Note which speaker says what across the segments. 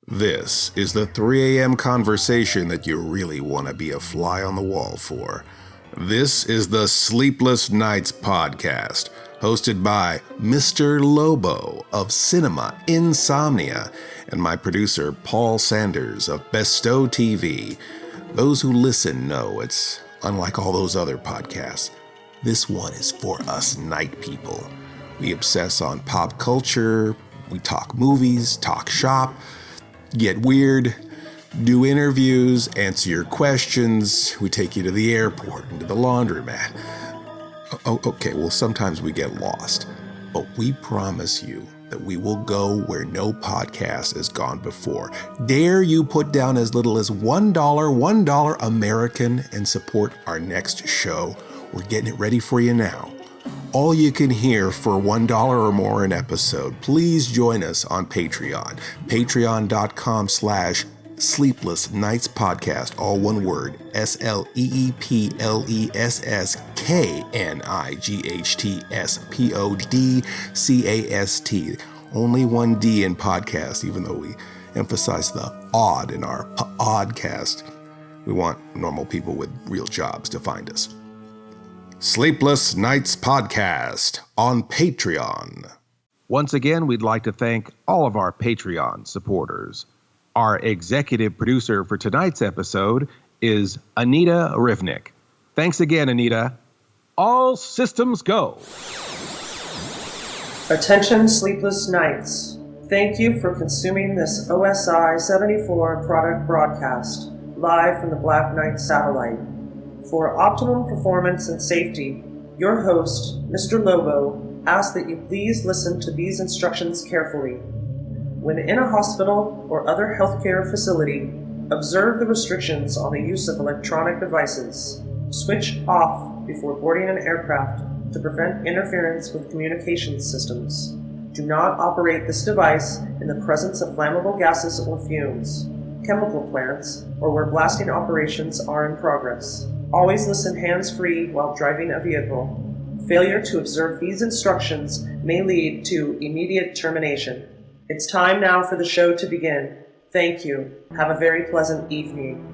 Speaker 1: This is the 3 a.m. conversation that you really want to be a fly on the wall for. This is the Sleepless Knights podcast, hosted by Mr. Lobo of Cinema Insomnia and my producer Paul Sanders of BESTOW TV. Those who listen know it's unlike all those other podcasts. This one is for us night people. We obsess on pop culture, we talk movies, talk shop, get weird, do interviews, answer your questions. We take you to the airport and to the laundromat. Okay, well, sometimes we get lost, but we promise you that we will go where no podcast has gone before. Dare you put down as little as $1 American and support our next show? We're getting it ready for you now. All you can hear for $1 or more an episode. Please join us on Patreon. Patreon.com/Sleepless Knights Podcast, all one word, SLEEPLESSKNIGHTS Only one D in podcast, even though we emphasize the odd in our pODDcast. We want normal people with real jobs to find us. Sleepless Knights Podcast on Patreon.
Speaker 2: Once again, we'd like to thank all of our Patreon supporters. Our executive producer for tonight's episode is Anita Rivnik. Thanks again, Anita. All systems go.
Speaker 3: Attention, Sleepless Knights. Thank you for consuming this OSI 74 product broadcast, live from the Black Knight satellite. For optimum performance and safety, your host, Mr. Lobo, asks that you please listen to these instructions carefully. When in a hospital or other healthcare facility, observe the restrictions on the use of electronic devices. Switch off before boarding an aircraft to prevent interference with communications systems. Do not operate this device in the presence of flammable gases or fumes, chemical plants, or where blasting operations are in progress. Always listen hands-free while driving a vehicle. Failure to observe these instructions may lead to immediate termination. It's time now for the show to begin. Thank you. Have a very pleasant evening.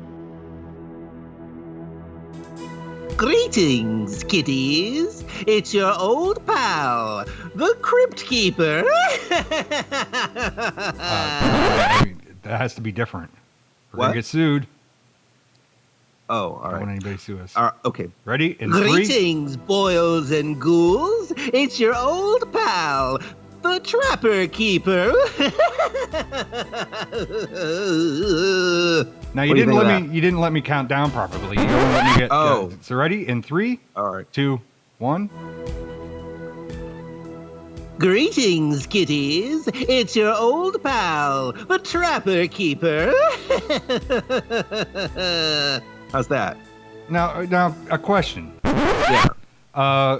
Speaker 4: Greetings, kitties. It's your old pal, the Crypt Keeper.
Speaker 5: That has to be different. We're
Speaker 2: What?
Speaker 5: going to get sued.
Speaker 2: Oh, all
Speaker 5: Don't want
Speaker 2: right.
Speaker 5: anybody to sue us.
Speaker 2: Okay.
Speaker 5: Ready? In
Speaker 4: Greetings, boils and ghouls. It's your old pal, the Trapper Keeper.
Speaker 5: Now
Speaker 2: What do you think of
Speaker 5: you didn't let me count down properly. You don't let me get.
Speaker 2: Oh.
Speaker 5: So ready? In 3,
Speaker 2: All right.
Speaker 5: 2, 1.
Speaker 4: Greetings, kitties. It's your old pal, the Trapper Keeper.
Speaker 2: How's that?
Speaker 5: Now a question.
Speaker 2: Yeah.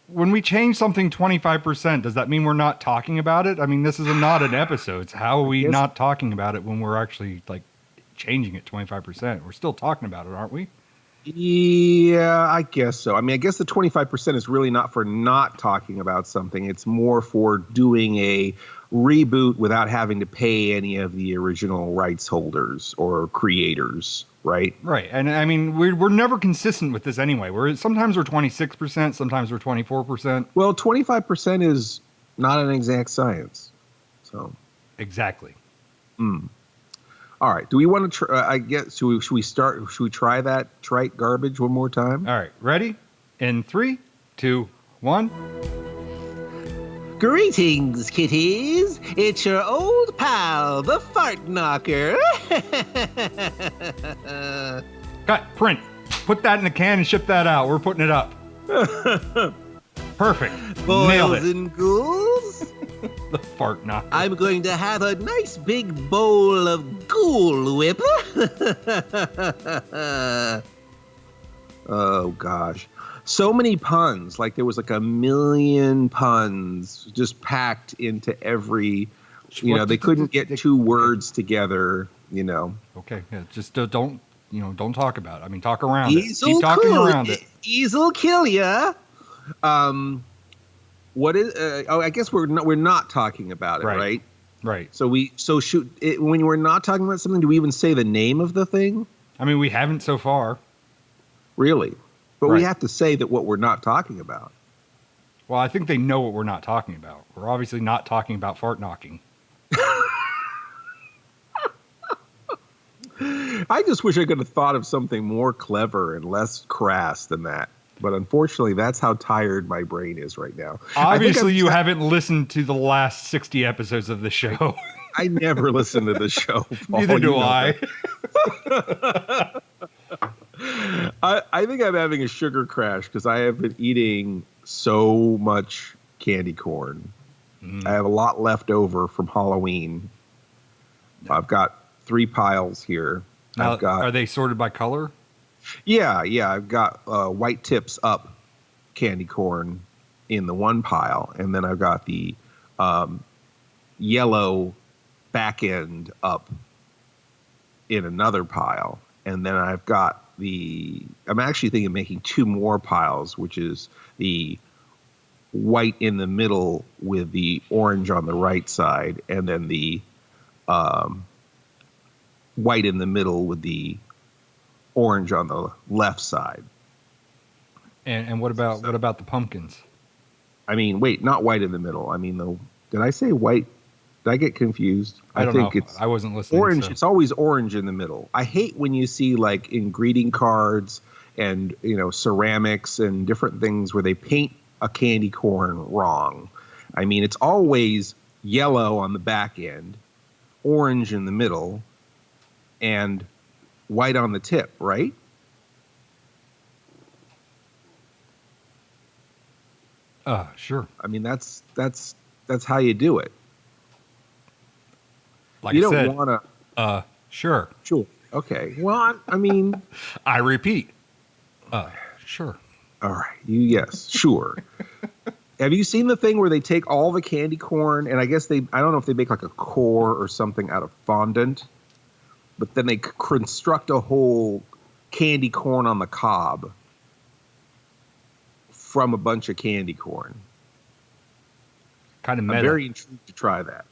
Speaker 5: When we change something 25%, does that mean we're not talking about it? I mean, this is not an episode. So how are we not talking about it when we're actually like changing it 25%? We're still talking about it, aren't we?
Speaker 2: Yeah, I guess so. I mean, I guess the 25% is really not for not talking about something. It's more for doing a reboot without having to pay any of the original rights holders or creators, right?
Speaker 5: Right. And I mean, we're never consistent with this anyway. Sometimes we're 26%, sometimes we're 24%.
Speaker 2: Well, 25% is not an exact science. So
Speaker 5: Exactly.
Speaker 2: all right. Do we want to try, I guess, should we try that trite garbage one more time?
Speaker 5: All right. Ready? In 3, 2, 1.
Speaker 4: Greetings, kitties. It's your old pal, the Fart Knocker.
Speaker 5: Cut. Print. Put that in the can and ship that out. We're putting it up. Perfect. Nailed
Speaker 4: Boils
Speaker 5: it.
Speaker 4: and ghouls.
Speaker 5: The fart knocker.
Speaker 4: I'm going to have a nice big bowl of Ghoul Whip.
Speaker 2: Oh, gosh. So many puns. Like there was like 1 million puns just packed into every, they couldn't get 2 words together,
Speaker 5: Okay. Yeah, just don't talk about it. I mean, talk around it.
Speaker 4: Ease'll
Speaker 5: Keep talking around it.
Speaker 4: Ease'll kill ya.
Speaker 2: What is, I guess we're not talking about it, right?
Speaker 5: Right.
Speaker 2: So shoot it, when we're not talking about something, do we even say the name of the thing?
Speaker 5: I mean, we haven't so far.
Speaker 2: Really? But
Speaker 5: Right.
Speaker 2: we have to say that what we're not talking about.
Speaker 5: Well, I think they know what we're not talking about. We're obviously not talking about fart knocking.
Speaker 2: I just wish I could have thought of something more clever and less crass than that. But unfortunately, that's how tired my brain is right now.
Speaker 5: Obviously, you haven't listened to the last 60 episodes of the show.
Speaker 2: I never listen to the show, Paul.
Speaker 5: Neither do I.
Speaker 2: I think I'm having a sugar crash because I have been eating so much candy corn. I have a lot left over from Halloween. I've got 3 piles here.
Speaker 5: Now, are they sorted by color?
Speaker 2: Yeah. I've got white tips up candy corn in the one pile, and then I've got the yellow back end up in another pile, and then I've got I'm actually thinking of making 2 more piles, which is the white in the middle with the orange on the right side, and then the white in the middle with the orange on the left side.
Speaker 5: And what about the pumpkins?
Speaker 2: I mean, wait, not white in the middle. I mean, did I say white? Did I get confused?
Speaker 5: I don't
Speaker 2: think
Speaker 5: know.
Speaker 2: It's
Speaker 5: I wasn't listening.
Speaker 2: orange.
Speaker 5: So.
Speaker 2: It's always orange in the middle. I hate when you see like in greeting cards and, ceramics and different things where they paint a candy corn wrong. I mean, it's always yellow on the back end, orange in the middle, and white on the tip, right?
Speaker 5: Sure.
Speaker 2: I mean, that's how you do it.
Speaker 5: Like
Speaker 2: you
Speaker 5: I
Speaker 2: don't
Speaker 5: said,
Speaker 2: want to.
Speaker 5: Sure.
Speaker 2: Sure. Okay. Well, I mean.
Speaker 5: I repeat. Sure.
Speaker 2: All right. Yes. Sure. Have you seen the thing where they take all the candy corn and I don't know if they make like a core or something out of fondant, but then they construct a whole candy corn on the cob from a bunch of candy corn.
Speaker 5: Kind of meta.
Speaker 2: I'm very intrigued to try that.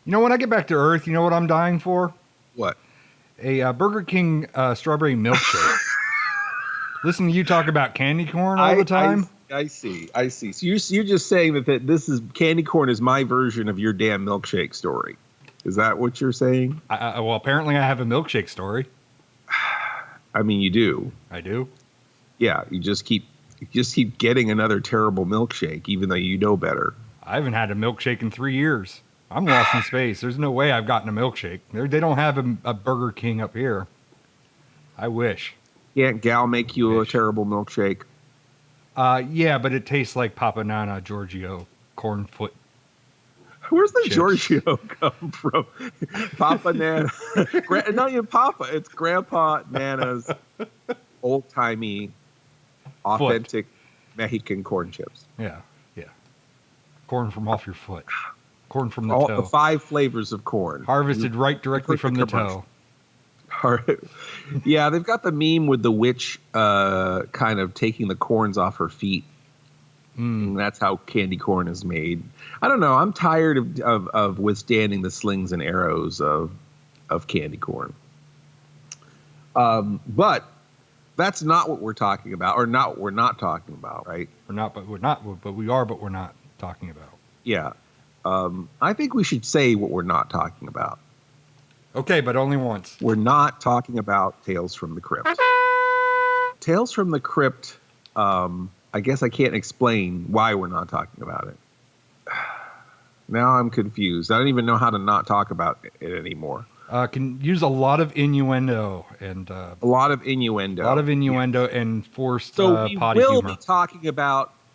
Speaker 5: When I get back to Earth, you know what I'm dying for?
Speaker 2: What?
Speaker 5: A Burger King strawberry milkshake. Listen to you talk about candy corn all the time.
Speaker 2: I see. So you're just saying that this is candy corn is my version of your damn milkshake story. Is that what you're saying?
Speaker 5: Well, apparently I have a milkshake story.
Speaker 2: I mean, you do.
Speaker 5: I do.
Speaker 2: Yeah, you just keep getting another terrible milkshake, even though you know better.
Speaker 5: I haven't had a milkshake in 3 years. I'm lost in space. There's no way I've gotten a milkshake. They don't have a Burger King up here. I wish.
Speaker 2: Can't Gal make you a terrible milkshake?
Speaker 5: Yeah, but it tastes like Papa Nana Giorgio corn foot.
Speaker 2: Where's the
Speaker 5: chips.
Speaker 2: Giorgio come from? Papa Nana. Not even Papa. It's Grandpa Nana's old-timey, authentic Mexican corn chips.
Speaker 5: Yeah. Corn from off your foot. Corn from the toe.
Speaker 2: The 5 flavors of corn.
Speaker 5: Harvested right directly from the toe.
Speaker 2: Yeah, they've got the meme with the witch kind of taking the corns off her feet. And that's how candy corn is made. I don't know. I'm tired of withstanding the slings and arrows of candy corn. But that's not what we're talking about, or not what we're not talking about, right?
Speaker 5: We're not, but we are, but we're not talking about.
Speaker 2: Yeah. I think we should say what we're not talking about.
Speaker 5: Okay, but only once.
Speaker 2: We're not talking about Tales from the Crypt. Tales from the Crypt, I guess I can't explain why we're not talking about it. Now I'm confused. I don't even know how to not talk about it anymore.
Speaker 5: Can use a lot of innuendo and
Speaker 2: A lot of innuendo.
Speaker 5: And forced
Speaker 2: So we
Speaker 5: potty
Speaker 2: will
Speaker 5: humor.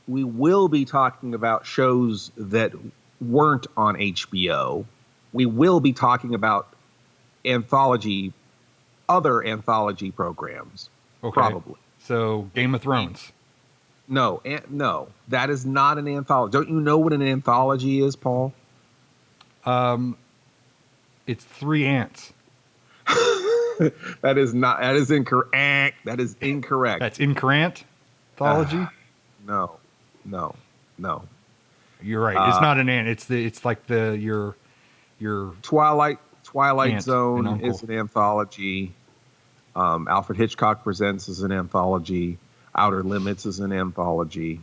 Speaker 2: we will be talking about shows that weren't on HBO. We will be talking about other anthology programs.
Speaker 5: Okay.
Speaker 2: Probably.
Speaker 5: So Game of Thrones.
Speaker 2: No, that is not an anthology. Don't you know what an anthology is, Paul?
Speaker 5: It's 3 ants.
Speaker 2: That is incorrect. That is incorrect.
Speaker 5: That's incorrect. Anthology.
Speaker 2: No.
Speaker 5: You're right. It's not an it's like your
Speaker 2: Twilight
Speaker 5: aunt
Speaker 2: Zone
Speaker 5: and uncle.
Speaker 2: is an anthology. Alfred Hitchcock Presents is an anthology. Outer Limits is an anthology.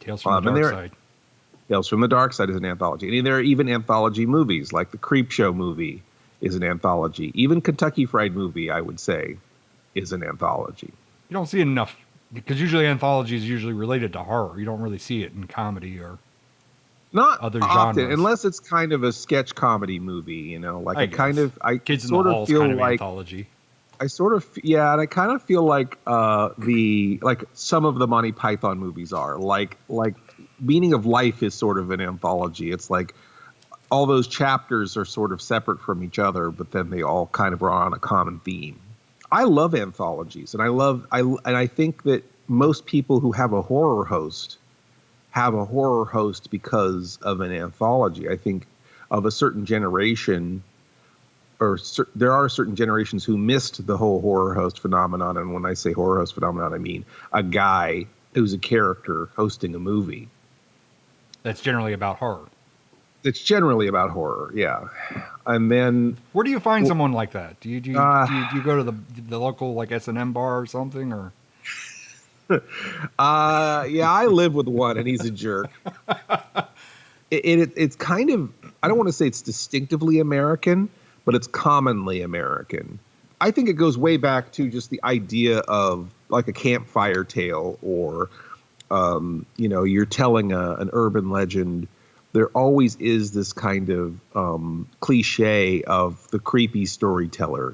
Speaker 5: Tales from the Dark Side.
Speaker 2: Tales from the Dark Side is an anthology. And there are even anthology movies, like the Creep Show movie is an anthology. Even Kentucky Fried Movie, I would say, is an anthology.
Speaker 5: You don't see enough, because usually anthology is usually related to horror. You don't really see it in comedy or
Speaker 2: Not
Speaker 5: other
Speaker 2: often,
Speaker 5: genres.
Speaker 2: unless it's kind of a sketch comedy movie, you know, like I
Speaker 5: Kids in
Speaker 2: sort
Speaker 5: the
Speaker 2: of
Speaker 5: Hall's
Speaker 2: feel
Speaker 5: kind of
Speaker 2: like
Speaker 5: anthology.
Speaker 2: and I kind of feel like some of the Monty Python movies are like Meaning of Life is sort of an anthology. It's like all those chapters are sort of separate from each other, but then they all kind of are on a common theme. I love anthologies, and I think that most people who have a horror host because of an anthology. I think of a certain generation, there are certain generations who missed the whole horror host phenomenon. And when I say horror host phenomenon, I mean a guy who's a character hosting a movie.
Speaker 5: That's generally about horror.
Speaker 2: It's generally about horror, yeah. And then
Speaker 5: where do you find someone like that? Do you go to the local like S&M bar or something, or?
Speaker 2: Yeah, I live with one, and he's a jerk. It's kind of, I don't want to say it's distinctively American, but it's commonly American. I think it goes way back to just the idea of like a campfire tale, or you're telling an urban legend. There always is this kind of cliche of the creepy storyteller,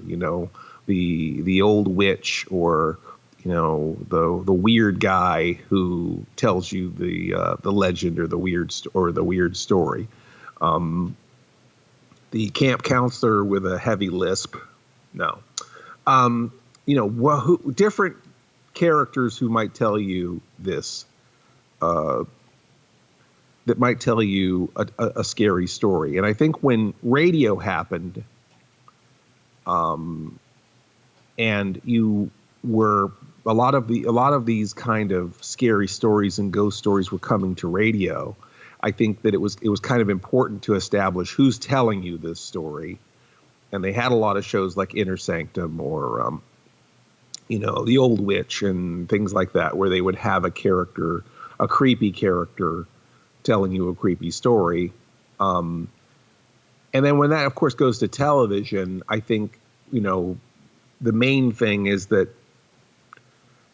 Speaker 2: the old witch, or the weird guy who tells you the legend or the weird story. The camp counselor with a heavy lisp. No. Different characters who might tell you this, that might tell you a scary story. And I think when radio happened, and you were a lot of these kind of scary stories and ghost stories were coming to radio, I think that it was kind of important to establish who's telling you this story. And they had a lot of shows like Inner Sanctum, or The Old Witch and things like that, where they would have a creepy character telling you a creepy story. And then when that, of course, goes to television, I think, the main thing is that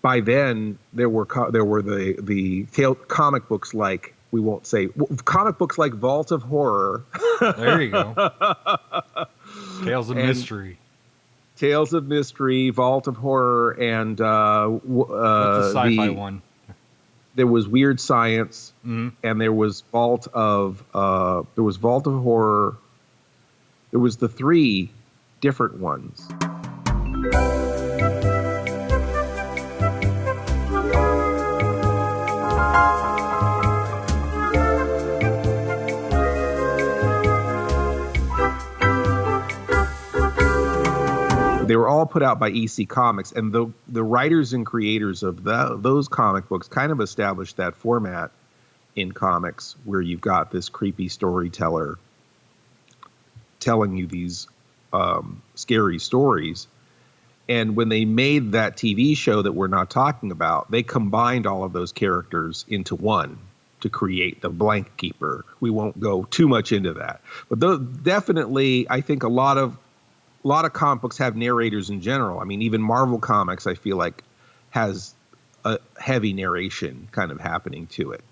Speaker 2: by then there were the comic books like, we won't say, comic books like Vault of Horror.
Speaker 5: There you go. Tales of Mystery, Vault of Horror, and what's the sci-fi one?
Speaker 2: There was Weird Science,
Speaker 5: mm-hmm.
Speaker 2: and there was Vault of Horror. There was the 3 different ones. They were all put out by EC Comics, and the writers and creators of those comic books kind of established that format in comics, where you've got this creepy storyteller telling you these scary stories. And when they made that TV show that we're not talking about, they combined all of those characters into one to create the Blank Keeper. We won't go too much into that, but definitely, I think a lot of comic books have narrators in general. I mean, even Marvel Comics, I feel like, has a heavy narration kind of happening to it,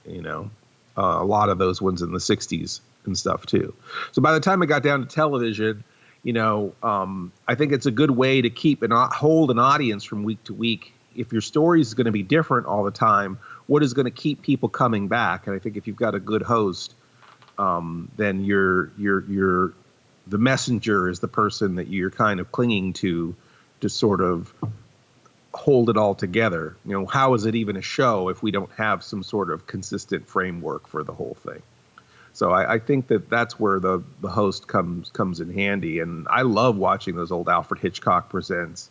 Speaker 2: a lot of those ones in the 60s and stuff too. So by the time it got down to television, I think it's a good way to keep and hold an audience from week to week. If your story is going to be different all the time, what is going to keep people coming back? And I think if you've got a good host, then the messenger is the person that you're kind of clinging to sort of hold it all together. How is it even a show if we don't have some sort of consistent framework for the whole thing? So I think that's where the host comes in handy. And I love watching those old Alfred Hitchcock Presents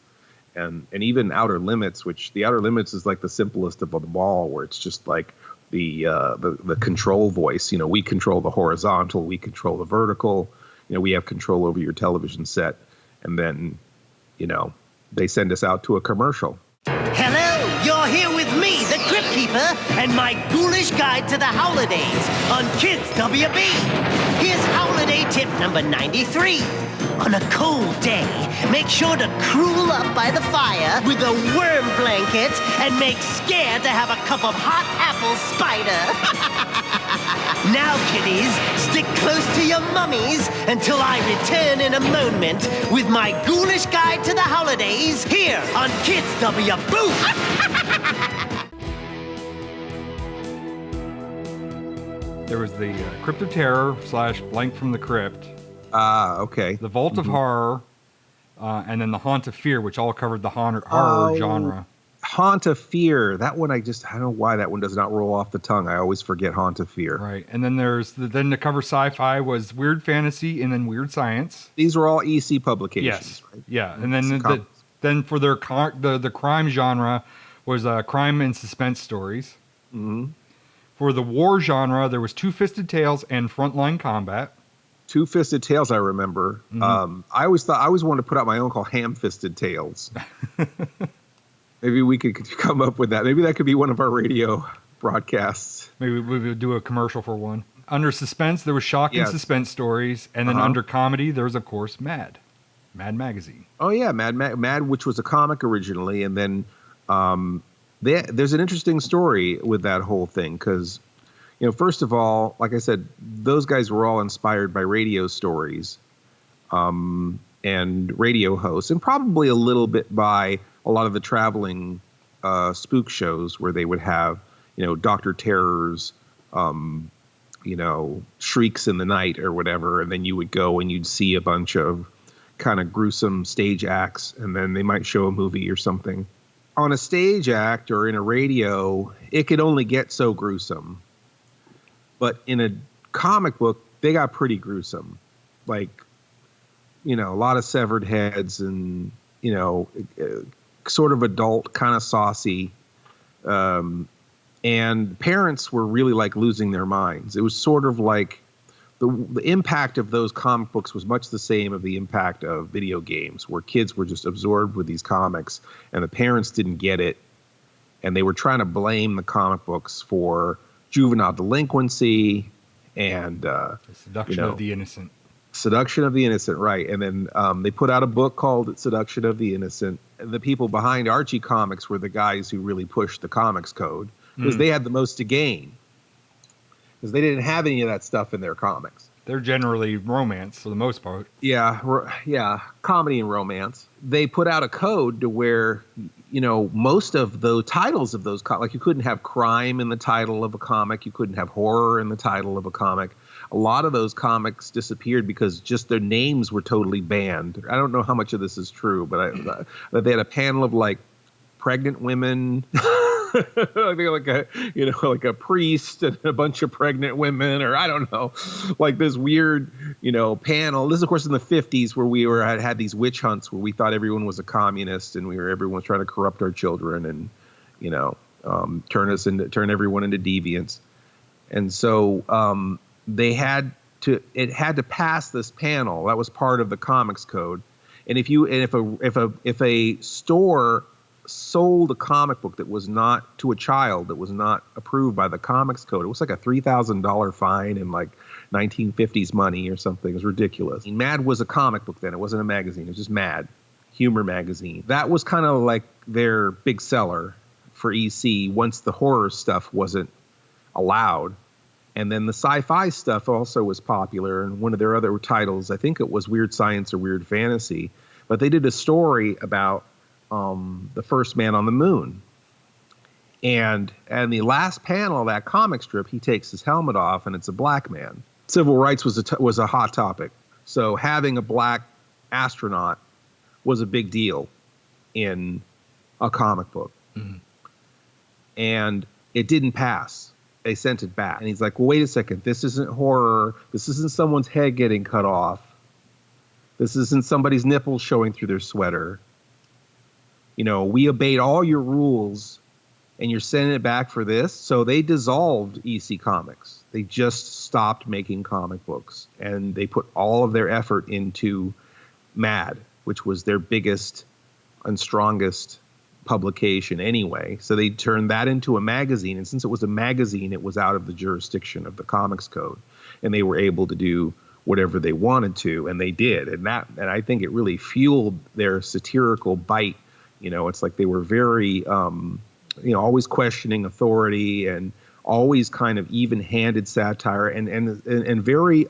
Speaker 2: and even Outer Limits, which the Outer Limits is like the simplest of them all, where it's just like the control voice. You know, we control the horizontal, we control the vertical. You know, we have control over your television set. And then, you know, they send us out to a commercial.
Speaker 4: Hello, you're here with me, the Crypt Keeper, and my ghoulish guide to the holidays on Kids WB. Here's holiday tip number 93. On a cold day, make sure to curl up by the fire with a worm blanket and make scared to have a cup of hot apple cider. Now, kiddies, stick close to your mummies until I return in a moment with my ghoulish guide to the holidays here on Kids WB.
Speaker 5: There was the Crypt of Terror / Blank from the Crypt.
Speaker 2: Okay.
Speaker 5: The Vault of Horror, and then the Haunt of Fear, which all covered the horror genre.
Speaker 2: Haunt of Fear. That one, I don't know why that one does not roll off the tongue. I always forget Haunt of Fear.
Speaker 5: Right. And then then to cover sci-fi was Weird Fantasy and then Weird Science.
Speaker 2: These were all EC publications.
Speaker 5: Yes.
Speaker 2: Right?
Speaker 5: Yeah. And then then for their the crime genre was crime and suspense stories.
Speaker 2: Mm-hmm.
Speaker 5: For the war genre, there was Two-Fisted Tales and Frontline Combat.
Speaker 2: Two-Fisted Tales, I remember. Mm-hmm. I always wanted to put out my own called Ham-Fisted Tales. Maybe we could come up with that. Maybe that could be one of our radio broadcasts.
Speaker 5: Maybe we would do a commercial for one. Under suspense, there was shock and suspense stories. And then under comedy, there was, of course, Mad Magazine.
Speaker 2: Oh, yeah, Mad, which was a comic originally. And then there's an interesting story with that whole thing because, you know, first of all, like I said, those guys were all inspired by radio stories and radio hosts, and probably a little bit by a lot of the traveling spook shows where they would have, you know, Dr. Terror's, you know, Shrieks in the Night or whatever. And then you would go and you'd see a bunch of kind of gruesome stage acts, and then they might show a movie or something. On a stage act or in a radio, it could only get so gruesome. But in a comic book, they got pretty gruesome. Like, you know, a lot of severed heads and, you know, sort of adult, kind of saucy. And parents were really like losing their minds. It was sort of like the impact of those comic books was much the same of the impact of video games, where kids were just absorbed with these comics and the parents didn't get it. And they were trying to blame the comic books for juvenile delinquency and
Speaker 5: the seduction of the innocent.
Speaker 2: Seduction of the Innocent, right. And then they put out a book called Seduction of the Innocent. The people behind Archie Comics were the guys who really pushed the comics code because they had the most to gain. Because they didn't have any of that stuff in their comics.
Speaker 5: They're generally romance for the most part.
Speaker 2: Yeah, comedy and romance. They put out a code to where, you know, most of the titles of those like you couldn't have crime in the title of a comic, you couldn't have horror in the title of a comic. A lot of those comics disappeared because just their names were totally banned. I don't know how much of this is true, but they had a panel of like pregnant women. I think like a priest and a bunch of pregnant women, or I don't know, like this weird, you know, panel. This is, of course, in the 50s where we had these witch hunts where we thought everyone was a communist and everyone was trying to corrupt our children and, you know, turn everyone into deviants. And so it had to pass this panel. That was part of the comics code. And if a store sold a comic book that was not to a child, that was not approved by the comics code, it was like a $3,000 fine in like 1950s money or something. It was ridiculous. Mad was a comic book then. It wasn't a magazine. It was just Mad, humor magazine. That was kind of like their big seller for EC once the horror stuff wasn't allowed. And then the sci-fi stuff also was popular. And one of their other titles, I think it was Weird Science or Weird Fantasy, but they did a story about the first man on the moon. And the last panel of that comic strip, he takes his helmet off and it's a black man. Civil rights was a hot topic. So having a black astronaut was a big deal in a comic book. Mm-hmm. And it didn't pass. They sent it back. And he's like, well, wait a second. This isn't horror. This isn't someone's head getting cut off. This isn't somebody's nipples showing through their sweater. You know, we obeyed all your rules and you're sending it back for this. So they dissolved EC Comics. They just stopped making comic books, and they put all of their effort into Mad, which was their biggest and strongest publication anyway. So they turned that into a magazine, and since it was a magazine, it was out of the jurisdiction of the Comics Code, and they were able to do whatever they wanted to, and they did. And I think it really fueled their satirical bite. It's like they were very always questioning authority and always kind of even-handed satire and very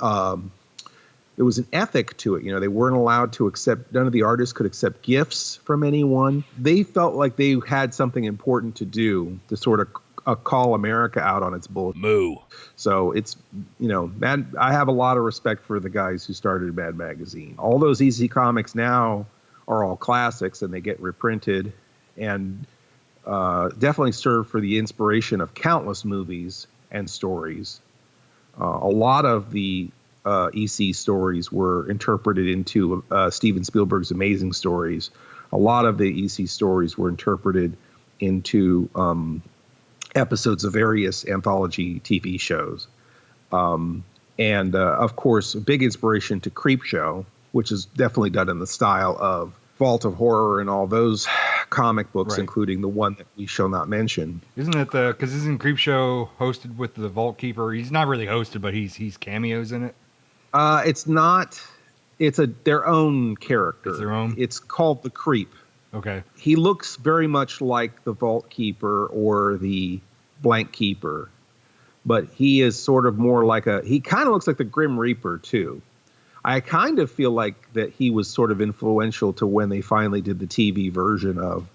Speaker 2: there was an ethic to it. They weren't allowed to accept, none of the artists could accept gifts from anyone. They felt like they had something important to do to sort of call America out on its bullshit.
Speaker 6: Moo.
Speaker 2: So it's, Mad, I have a lot of respect for the guys who started Mad Magazine. All those EC Comics now are all classics, and they get reprinted and definitely serve for the inspiration of countless movies and stories. A lot of the EC stories were interpreted into Steven Spielberg's Amazing Stories. A lot of the EC stories were interpreted into episodes of various anthology TV shows. And of course, a big inspiration to Creep Show, which is definitely done in the style of Vault of Horror and all those comic books,
Speaker 5: right,
Speaker 2: including the one that we shall not mention.
Speaker 5: Isn't it because isn't Creep Show hosted with the Vault Keeper? He's not really hosted, but he's cameos in it.
Speaker 2: It's not. It's their own character.
Speaker 5: It's their own?
Speaker 2: It's called the Creep.
Speaker 5: Okay.
Speaker 2: He looks very much like the Vault Keeper or the Blank Keeper, but he is sort of more like he kind of looks like the Grim Reaper too. I kind of feel like that he was sort of influential to when they finally did the TV version of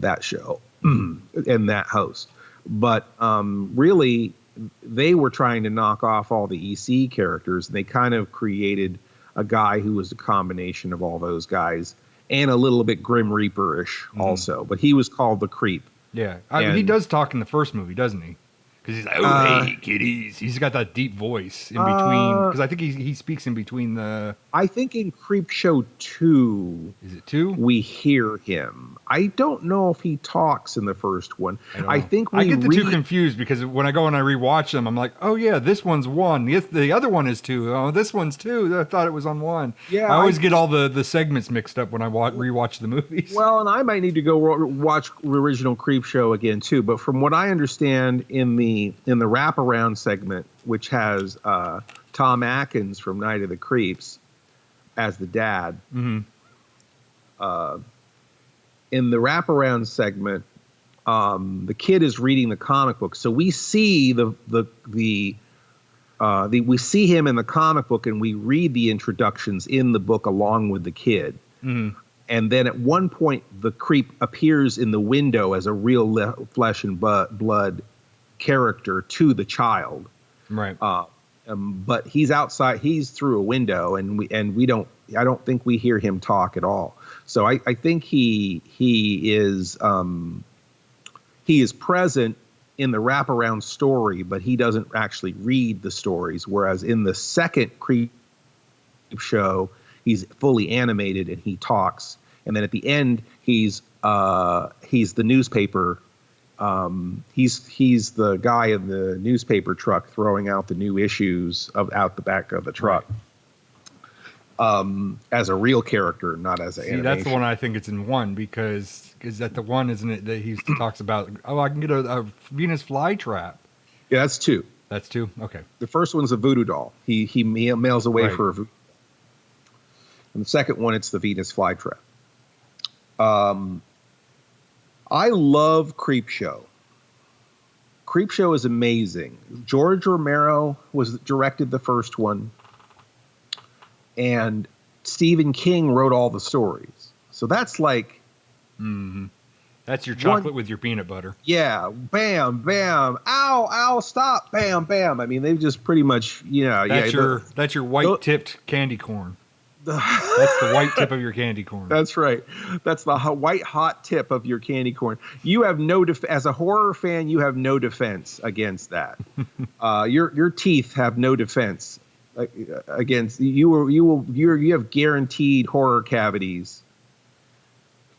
Speaker 2: that show and that host. But really, they were trying to knock off all the EC characters. And they kind of created a guy who was a combination of all those guys and a little bit Grim Reaper-ish also. But he was called the Creep.
Speaker 5: Yeah. He does talk in the first movie, doesn't he? Because he's like, oh, hey, kiddies. He's got that deep voice in between. Because I think he speaks in between the...
Speaker 2: I think in Creep Show 2...
Speaker 5: Is it 2?
Speaker 2: We hear him. I don't know if he talks in the first one. I think
Speaker 5: I get the two confused because when I go and I rewatch them, I'm like, oh, yeah, this one's 1. The other one is 2. Oh, this one's 2. I thought it was on 1. Yeah, I always get all the segments mixed up when I rewatch the movies.
Speaker 2: Well, and I might need to go watch the original Creep Show again, too. But from what I understand in the wraparound segment, which has Tom Atkins from Night of the Creeps as the dad,
Speaker 5: mm-hmm.
Speaker 2: In the wraparound segment, the kid is reading the comic book, so we see we see him in the comic book, and we read the introductions in the book along with the kid.
Speaker 5: Mm-hmm.
Speaker 2: And then at one point, the creep appears in the window as a real flesh and blood character to the child.
Speaker 5: Right.
Speaker 2: But he's outside. He's through a window, and we don't. I don't think we hear him talk at all. So I think he is present in the wraparound story, but he doesn't actually read the stories. Whereas in the second Creep Show, he's fully animated and he talks. And then at the end, he's the newspaper. He's the guy in the newspaper truck throwing out the new issues out the back of the truck. Right. As a real character, not as an animation.
Speaker 5: That's the one I think it's in 1 because is that the one, isn't it, that he talks about, oh, I can get a Venus Flytrap.
Speaker 2: Yeah, that's 2.
Speaker 5: That's 2? Okay.
Speaker 2: The first one's a voodoo doll. He mails away for a voodoo. And the second one, it's the Venus Flytrap. I love Creep Show. Creep Show is amazing. George Romero directed the first one. And Stephen King wrote all the stories. So that's like...
Speaker 5: Mm-hmm. That's your chocolate with your peanut butter.
Speaker 2: Yeah. Bam, bam. Ow, stop. Bam, bam. I mean, they've just pretty much,
Speaker 5: That's your white-tipped candy corn. That's the white tip of your candy corn.
Speaker 2: That's right. That's the white hot tip of your candy corn. You have no as a horror fan, you have no defense against that. Your teeth have no defense against you have guaranteed horror cavities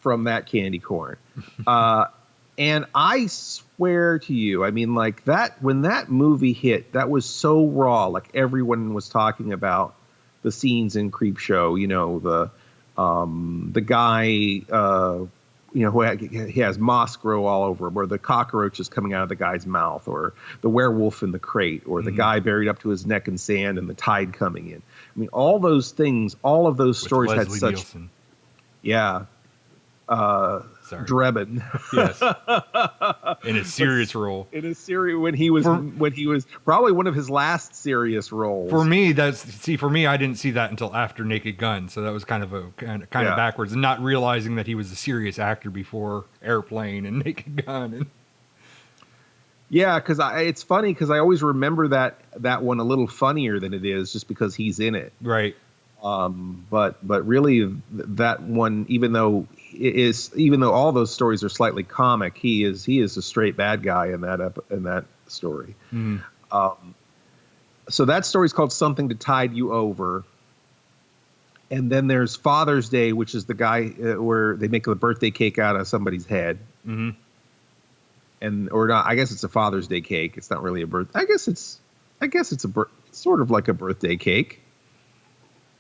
Speaker 2: from that candy corn. And I swear to you, I mean, like that, when that movie hit, that was so raw. Like everyone was talking about the scenes in Creepshow, you know, the guy, who he has moss grow all over him, or the cockroaches coming out of the guy's mouth, or the werewolf in the crate, or the guy buried up to his neck in sand and the tide coming in. I mean, all those things, all of those stories had such,
Speaker 5: Nielsen.
Speaker 2: Yeah. Drebin.
Speaker 5: Yes. In a serious role.
Speaker 2: In a serious, when he was probably one of his last serious roles.
Speaker 5: For me, I didn't see that until after Naked Gun, so that was kind of backwards, and not realizing that he was a serious actor before Airplane and Naked Gun. And
Speaker 2: yeah, because it's funny because I always remember that one a little funnier than it is, just because he's in it.
Speaker 5: Right.
Speaker 2: But really that one, even though all those stories are slightly comic, he is a straight bad guy in that story. So that story is called Something to Tide You Over. And then there's Father's Day, which is the guy where they make a birthday cake out of somebody's head. Mm-hmm. Or not, I guess it's a Father's Day cake. It's not really a birthday. I guess it's sort of like a birthday cake.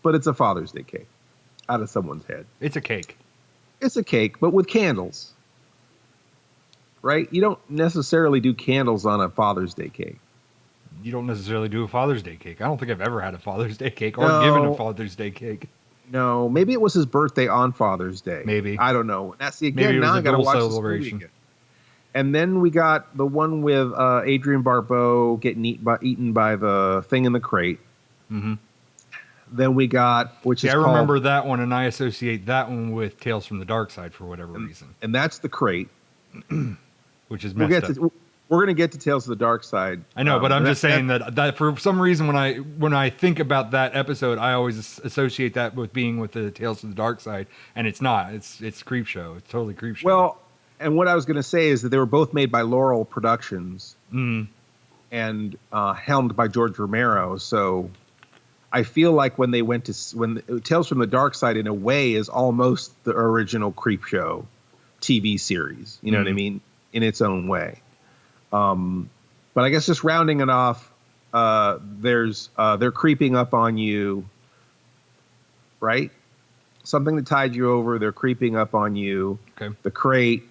Speaker 2: But it's a Father's Day cake out of someone's head.
Speaker 5: It's a cake.
Speaker 2: It's a cake, but with candles. Right? You don't necessarily do candles on a Father's Day cake.
Speaker 5: You don't necessarily do a Father's Day cake. I don't think I've ever had a Father's Day cake or given a Father's Day cake.
Speaker 2: No, maybe it was his birthday on Father's Day.
Speaker 5: Maybe.
Speaker 2: I don't know. Now I got to watch this movie again. And then we got the one with Adrienne Barbeau getting eaten by the thing in the crate. Mm-hmm. Then we got, which is
Speaker 5: I remember that one, and I associate that one with Tales from the Dark Side for whatever reason.
Speaker 2: And that's the crate.
Speaker 5: Which is messed up.
Speaker 2: We're going to get to Tales of the Dark Side.
Speaker 5: I know, but I'm just saying that for some reason when I think about that episode, I always associate that with being with the Tales of the Dark Side, and it's not. It's Creepshow. It's totally Creepshow.
Speaker 2: Well, and what I was going to say is that they were both made by Laurel Productions and helmed by George Romero, so I feel like when Tales from the Dark Side, in a way, is almost the original Creepshow TV series. You know what I mean? In its own way. But I guess just rounding it off, they're creeping up on you, right? Something that tied you over. They're creeping up on you.
Speaker 5: Okay.
Speaker 2: The crate,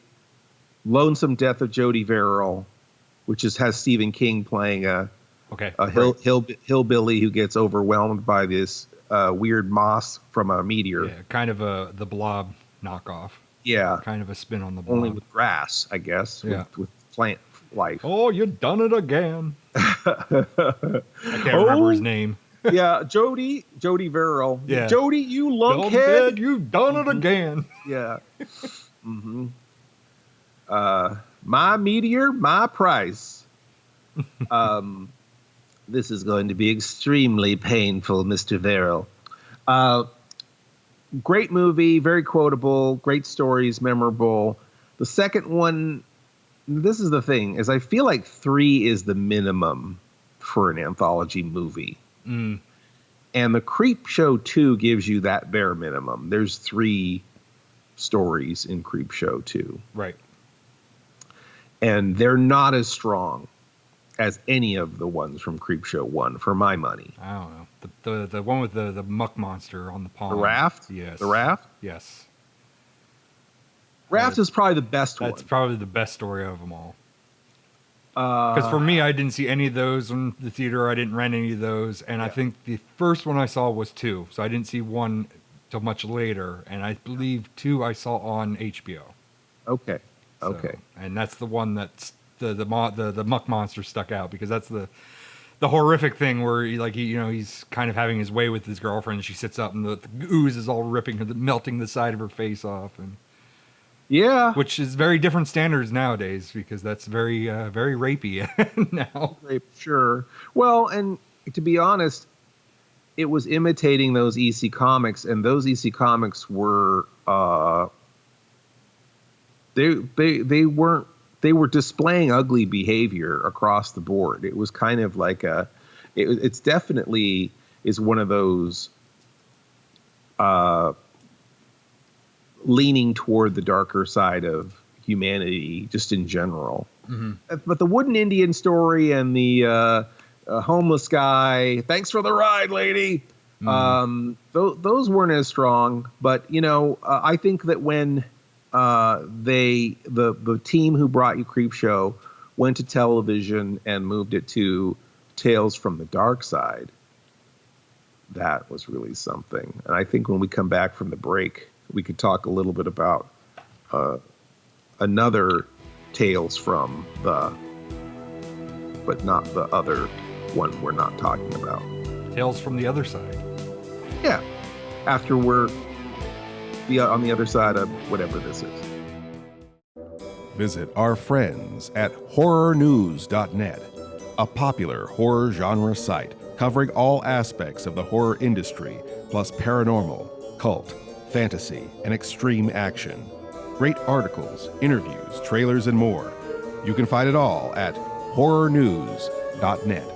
Speaker 2: Lonesome Death of Jody Verrill, which has Stephen King playing a hillbilly who gets overwhelmed by this weird moss from a meteor.
Speaker 5: Yeah, kind of the Blob knockoff.
Speaker 2: Yeah.
Speaker 5: Kind of a spin on the Blob.
Speaker 2: Only with grass, I guess. Yeah. With plant life.
Speaker 5: Oh, you done it again. I can't remember his name.
Speaker 2: Yeah, Jody Verrill.
Speaker 5: Yeah.
Speaker 2: Jody, you lunkhead.
Speaker 5: You done it again.
Speaker 2: Yeah. Mm-hmm. My meteor, my price. This is going to be extremely painful, Mr. Verrill. Great movie, very quotable, great stories, memorable. The second one, this is the thing, is I feel like 3 is the minimum for an anthology movie. And the Creepshow 2 gives you that bare minimum. There's 3 stories in Creepshow 2.
Speaker 5: Right.
Speaker 2: And they're not as strong as any of the ones from Creepshow 1, for my money.
Speaker 5: I don't know. The one with the muck monster on the pond.
Speaker 2: The raft?
Speaker 5: Yes.
Speaker 2: The raft?
Speaker 5: Yes.
Speaker 2: Raft is probably the best one.
Speaker 5: That's probably the best story of them all. Because for me, I didn't see any of those in the theater. I didn't rent any of those. And I think the first one I saw was 2. So I didn't see 1 till much later. And I believe 2 I saw on HBO.
Speaker 2: Okay.
Speaker 5: So,
Speaker 2: okay.
Speaker 5: And that's the one that's the muck monster stuck out, because that's the horrific thing where he's kind of having his way with his girlfriend, and she sits up and the ooze is all ripping her, melting the side of her face off, and which is very different standards nowadays, because that's very very rapey now.
Speaker 2: Rape, sure. Well, and to be honest, it was imitating those EC comics, and those EC comics were they were displaying ugly behavior across the board. It was kind of like it's definitely is one of those leaning toward the darker side of humanity just in general. But the wooden Indian story and the homeless guy, thanks for the ride, lady. Those weren't as strong. But, I think that when the team who brought you Creepshow went to television and moved it to Tales from the Dark Side, that was really something. And I think when we come back from the break, we could talk a little bit about another Tales from the, but not the other one we're not talking about.
Speaker 5: Tales from the Other Side.
Speaker 2: Yeah. After we're on the other side of whatever this is.
Speaker 1: Visit our friends at horrornews.net, a popular horror genre site covering all aspects of the horror industry, plus paranormal, cult, fantasy, and extreme action. Great articles, interviews, trailers, and more. You can find it all at horrornews.net.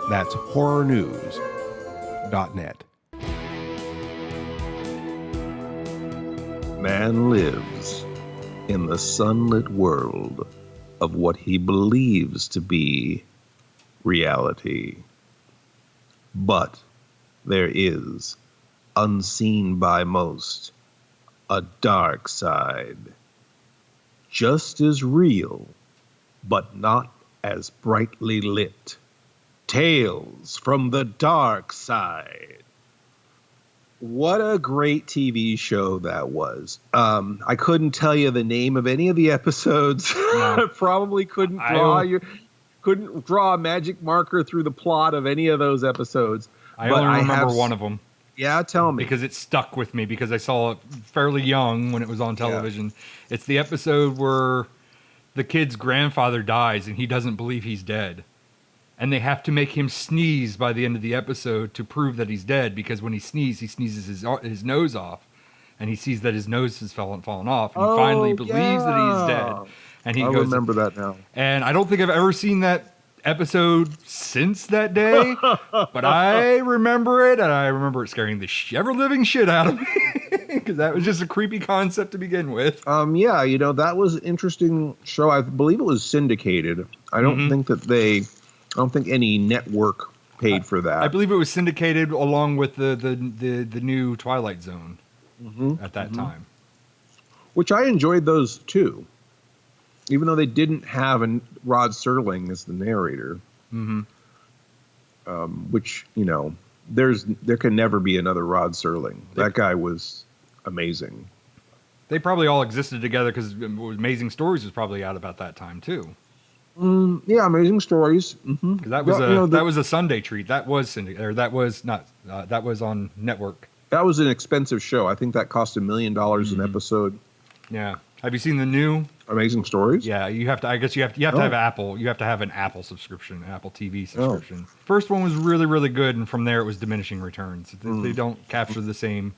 Speaker 1: That's horrornews.net.
Speaker 2: Man lives in the sunlit world of what he believes to be reality. But there is, unseen by most, a dark side. Just as real, but not as brightly lit. Tales from the Dark Side. What a great TV show that was. I couldn't tell you the name of any of the episodes. No. I probably couldn't draw a magic marker through the plot of any of those episodes.
Speaker 5: I only remember one of them.
Speaker 2: Yeah, tell me.
Speaker 5: Because it stuck with me because I saw it fairly young when it was on television. Yeah. It's the episode where the kid's grandfather dies and he doesn't believe he's dead. And they have to make him sneeze by the end of the episode to prove that he's dead, because when he sneezes his nose off, and he sees that his nose has fallen off, and he finally believes that he's dead. And I
Speaker 2: remember that now.
Speaker 5: And I don't think I've ever seen that episode since that day, but I remember it, and I remember it scaring the ever-living shit out of me, because that was just a creepy concept to begin with.
Speaker 2: That was an interesting show. I believe it was syndicated. I don't think I don't think any network paid for that.
Speaker 5: I believe it was syndicated along with the new Twilight Zone at that time.
Speaker 2: Which I enjoyed those too. Even though they didn't have Rod Serling as the narrator. Which, there can never be another Rod Serling. That guy was amazing.
Speaker 5: They probably all existed together because Amazing Stories was probably out about that time too.
Speaker 2: Yeah, Amazing Stories.
Speaker 5: That was that was a Sunday treat. That was that was not. That was on network.
Speaker 2: That was an expensive show. I think that cost $1 million an episode.
Speaker 5: Yeah. Have you seen the new
Speaker 2: Amazing Stories?
Speaker 5: Yeah, you have to. I guess you have to have Apple. You have to have an Apple subscription, an Apple TV subscription. First one was really, really good, and from there it was diminishing returns. They don't capture the same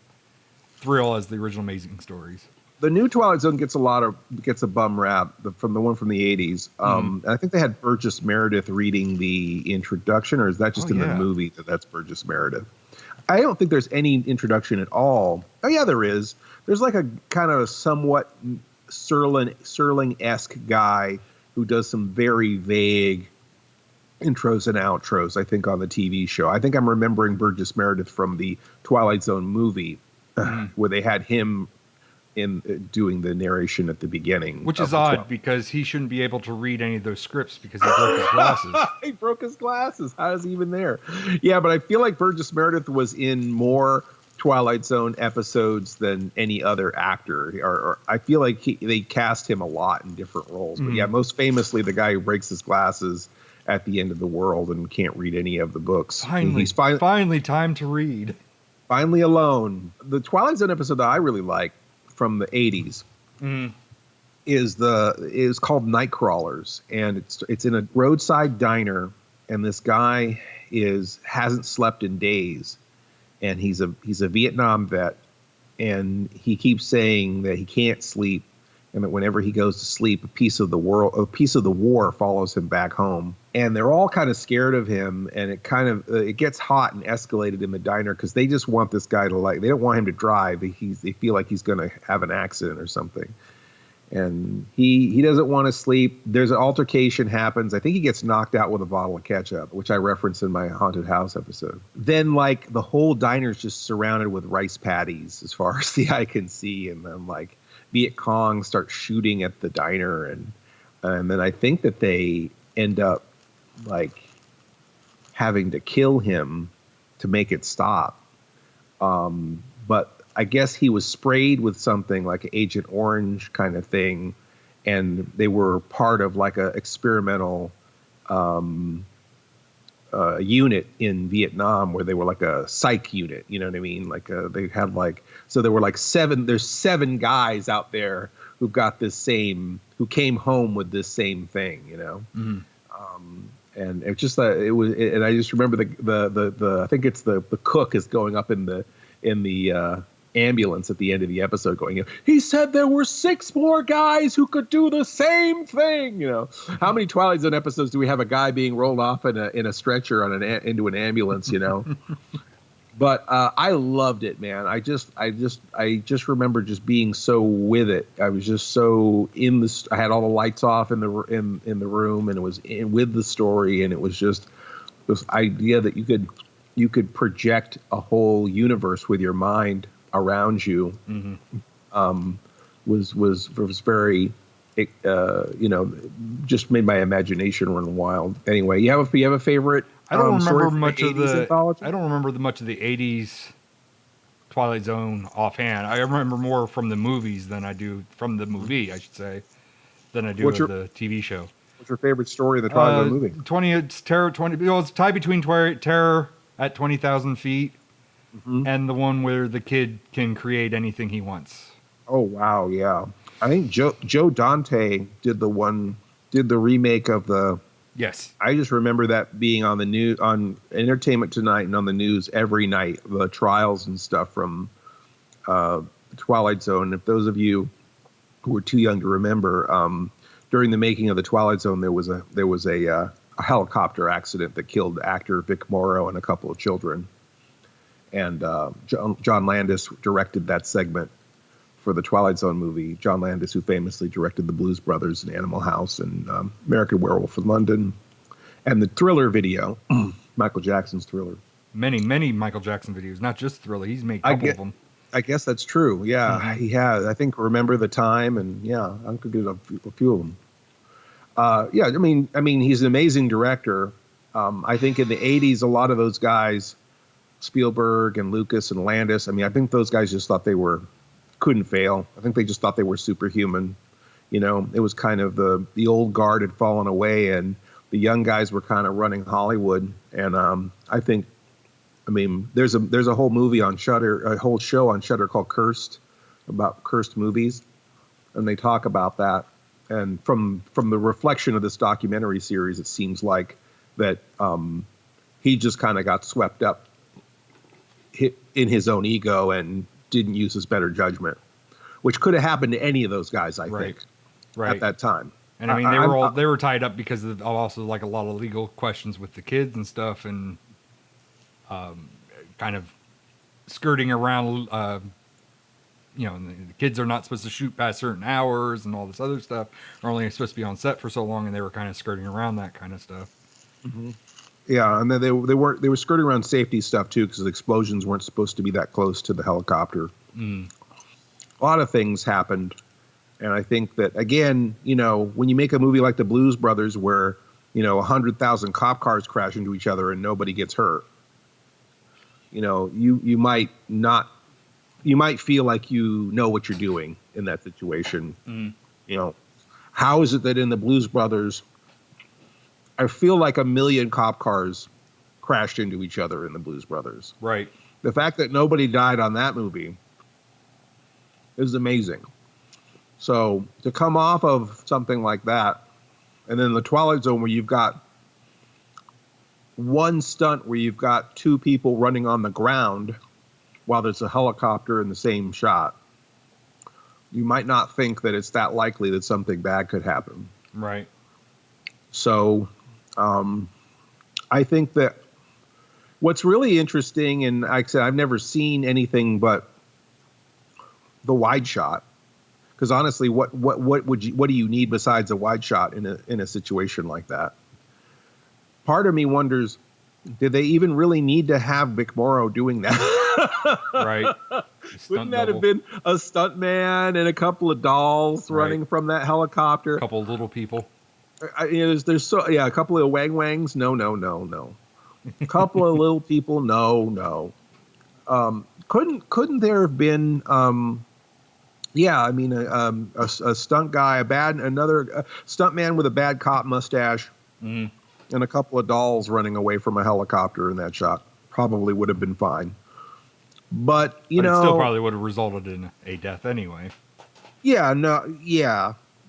Speaker 5: thrill as the original Amazing Stories.
Speaker 2: The new Twilight Zone gets a bum rap from the one from the 80s. I think they had Burgess Meredith reading the introduction, or is that just in the movie that's Burgess Meredith? I don't think there's any introduction at all. Oh yeah, there is. There's like a kind of a somewhat Serling-esque guy who does some very vague intros and outros, I think, on the TV show. I think I'm remembering Burgess Meredith from the Twilight Zone movie where they had him in doing the narration at the beginning.
Speaker 5: Which is odd because he shouldn't be able to read any of those scripts because he broke his glasses.
Speaker 2: He broke his glasses. How is he even there? Yeah, but I feel like Burgess Meredith was in more Twilight Zone episodes than any other actor. Or I feel like they cast him a lot in different roles. But yeah, most famously, the guy who breaks his glasses at the end of the world and can't read any of the books.
Speaker 5: Finally time to read.
Speaker 2: Finally alone. The Twilight Zone episode that I really like from the 80s is called Night Crawlers, and it's in a roadside diner, and this guy hasn't slept in days, and he's a Vietnam vet, and he keeps saying that he can't sleep, and that whenever he goes to sleep, a piece of the war follows him back home. And they're all kind of scared of him, and it gets hot and escalated in the diner because they just want this guy they don't want him to drive. They feel like he's going to have an accident or something. And he doesn't want to sleep. There's an altercation happens. I think he gets knocked out with a bottle of ketchup, which I referenced in my haunted house episode. Then like the whole diner's just surrounded with rice patties as far as the eye can see. And then like Viet Cong starts shooting at the diner. And then I think that they end up like having to kill him to make it stop. But I guess he was sprayed with something like Agent Orange kind of thing, and they were part of like a experimental unit in Vietnam where they were like a psych unit. You know what I mean? Like they had like, so there were like there's 7 guys out there who came home with this same thing. You know. Mm-hmm. And it's just and I just remember the I think it's the cook is going up in the ambulance at the end of the episode going, he said there were 6 more guys who could do the same thing. You know, how many Twilight Zone episodes do we have a guy being rolled off in a stretcher into an ambulance, you know? But I loved it, man. I just remember just being so with it. I was just so I had all the lights off in the room, and it was with the story, and it was just this idea that you could project a whole universe with your mind around you. Mm-hmm. Was very, just made my imagination run wild. Anyway, you have a favorite?
Speaker 5: I don't remember much of the much of the 80s Twilight Zone offhand. I remember more from the movies than I do from the movie, I should say, than I do of the TV show.
Speaker 2: What's your favorite story of the Twilight Zone movie?
Speaker 5: It's Terror 20. Well, it's tied between Terror at 20,000 feet and the one where the kid can create anything he wants.
Speaker 2: Oh wow, yeah. I think Joe Dante did the remake of the.
Speaker 5: Yes. I
Speaker 2: just remember that being on the news, on Entertainment Tonight and on the news every night, the trials and stuff from Twilight Zone. If those of you who were too young to remember, during the making of the Twilight Zone, there was a helicopter accident that killed actor Vic Morrow and a couple of children. And John Landis directed that segment for the Twilight Zone movie. John Landis, who famously directed The Blues Brothers and Animal House and American Werewolf in London, and the Thriller video, Michael Jackson's Thriller.
Speaker 5: Many Michael Jackson videos, not just Thriller. He's made a couple of them.
Speaker 2: I guess that's true. Yeah, He has. I think Remember the Time, and yeah, I could get a few of them. Yeah, I mean, he's an amazing director. I think in the 80s, a lot of those guys, Spielberg and Lucas and Landis, I mean, I think those guys just thought they couldn't fail. I think they just thought they were superhuman. You know, it was kind of the old guard had fallen away, and the young guys were kind of running Hollywood. And I mean, there's a whole movie on Shudder, a whole show on Shudder called Cursed, about cursed movies, and they talk about that. And from the reflection of this documentary series, it seems like that he just kind of got swept up in his own ego and didn't use his better judgment, which could have happened to any of those guys, I think, at that time.
Speaker 5: And I mean, they were tied up because of also like a lot of legal questions with the kids and stuff, and kind of skirting around. The kids are not supposed to shoot past certain hours and all this other stuff. They're only supposed to be on set for so long, and they were kind of skirting around that kind of stuff.
Speaker 2: Mm-hmm. Yeah, and then they were skirting around safety stuff too, because the explosions weren't supposed to be that close to the helicopter. A lot of things happened, and I think that again, when you make a movie like The Blues Brothers, where 100,000 cop cars crash into each other and nobody gets hurt, you might feel like you know what you're doing in that situation. How is it that in The Blues Brothers, I feel like 1 million cop cars crashed into each other in The Blues Brothers.
Speaker 5: Right.
Speaker 2: The fact that nobody died on that movie is amazing. So to come off of something like that, and then the Twilight Zone where you've got one stunt where you've got 2 people running on the ground while there's a helicopter in the same shot, you might not think that it's that likely that something bad could happen.
Speaker 5: Right.
Speaker 2: So I think that what's really interesting, and like I said, I've never seen anything but the wide shot, Because honestly, what do you need besides a wide shot in a situation like that? Part of me wonders, did they even really need to have Vic Morrow doing that?
Speaker 5: Right.
Speaker 2: Wouldn't that have been a stuntman and a couple of dolls running from that helicopter?
Speaker 5: A couple of little people.
Speaker 2: There's a couple of wang-wangs. No. A couple of little people. No. Couldn't there have been? A stunt guy, another stuntman with a bad cop mustache, and a couple of dolls running away from a helicopter in that shot probably would have been fine. But it
Speaker 5: still probably would have resulted in a death anyway.
Speaker 2: Yeah. But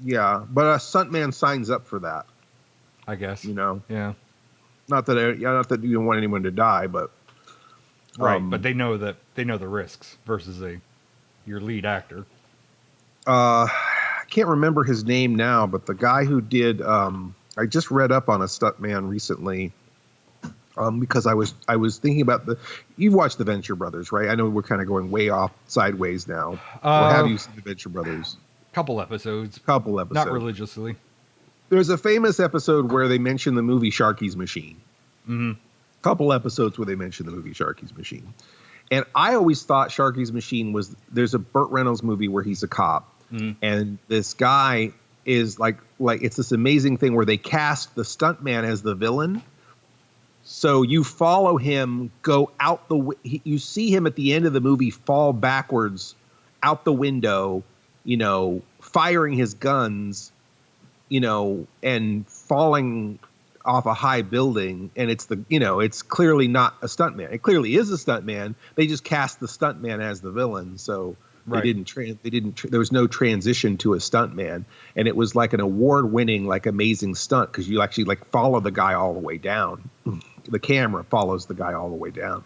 Speaker 2: a stuntman signs up for that,
Speaker 5: I guess.
Speaker 2: Yeah. Not that you don't want anyone to die, but
Speaker 5: right. But they know the risks versus your lead actor.
Speaker 2: I can't remember his name now, but the guy who did. I just read up on a stuntman recently. Because I was thinking about you've watched the Venture Brothers, right? I know we're kind of going way off sideways now. Or have you seen the Venture Brothers?
Speaker 5: Couple episodes.
Speaker 2: Not
Speaker 5: religiously.
Speaker 2: There's a famous episode where they mention the movie Sharky's Machine. Mm-hmm. Couple episodes where they mention the movie Sharky's Machine. And I always thought Sharky's Machine there's a Burt Reynolds movie where he's a cop. Mm-hmm. And this guy is like it's this amazing thing where they cast the stuntman as the villain. So you follow him go out you see him at the end of the movie fall backwards out the window, firing his guns, and falling off a high building. And it's clearly not a stuntman. It clearly is a stuntman. They just cast the stuntman as the villain. So right. There was no transition to a stuntman. And it was like an award-winning, amazing stunt because you actually follow the guy all the way down. The camera follows the guy all the way down.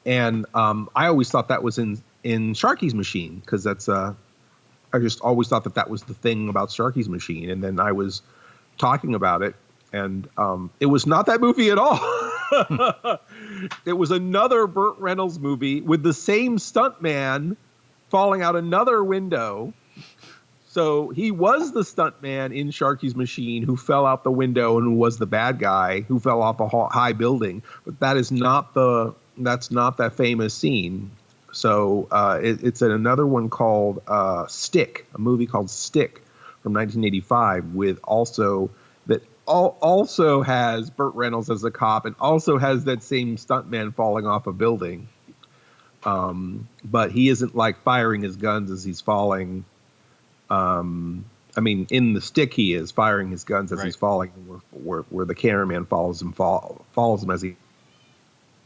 Speaker 2: And I always thought that was in Sharky's Machine because that's I just always thought that was the thing about Sharky's Machine. And then I was talking about it, and it was not that movie at all. It was another Burt Reynolds movie with the same stuntman falling out another window. So he was the stuntman in Sharky's Machine who fell out the window and was the bad guy who fell off a high building. But that's not that famous scene. So it's another one called Stick, a movie called Stick from 1985 with also has Burt Reynolds as a cop and also has that same stuntman falling off a building. But he isn't firing his guns as he's falling. In the Stick, he is firing his guns as he's falling, where the cameraman follows him as he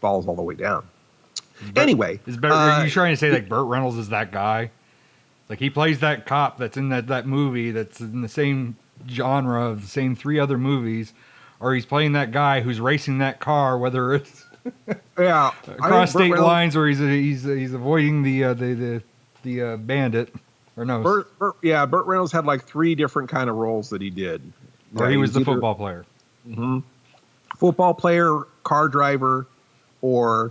Speaker 2: falls all the way down. Anyway,
Speaker 5: are you trying to say Burt Reynolds is that guy? He plays that cop that's in that movie that's in the same genre of the same three other movies, or he's playing that guy who's racing that car, whether it's across state lines or he's avoiding the bandit. Or no,
Speaker 2: Burt Reynolds had 3 different kind of roles that he did.
Speaker 5: Or he was the football player.
Speaker 2: Mm-hmm. Football player, car driver, or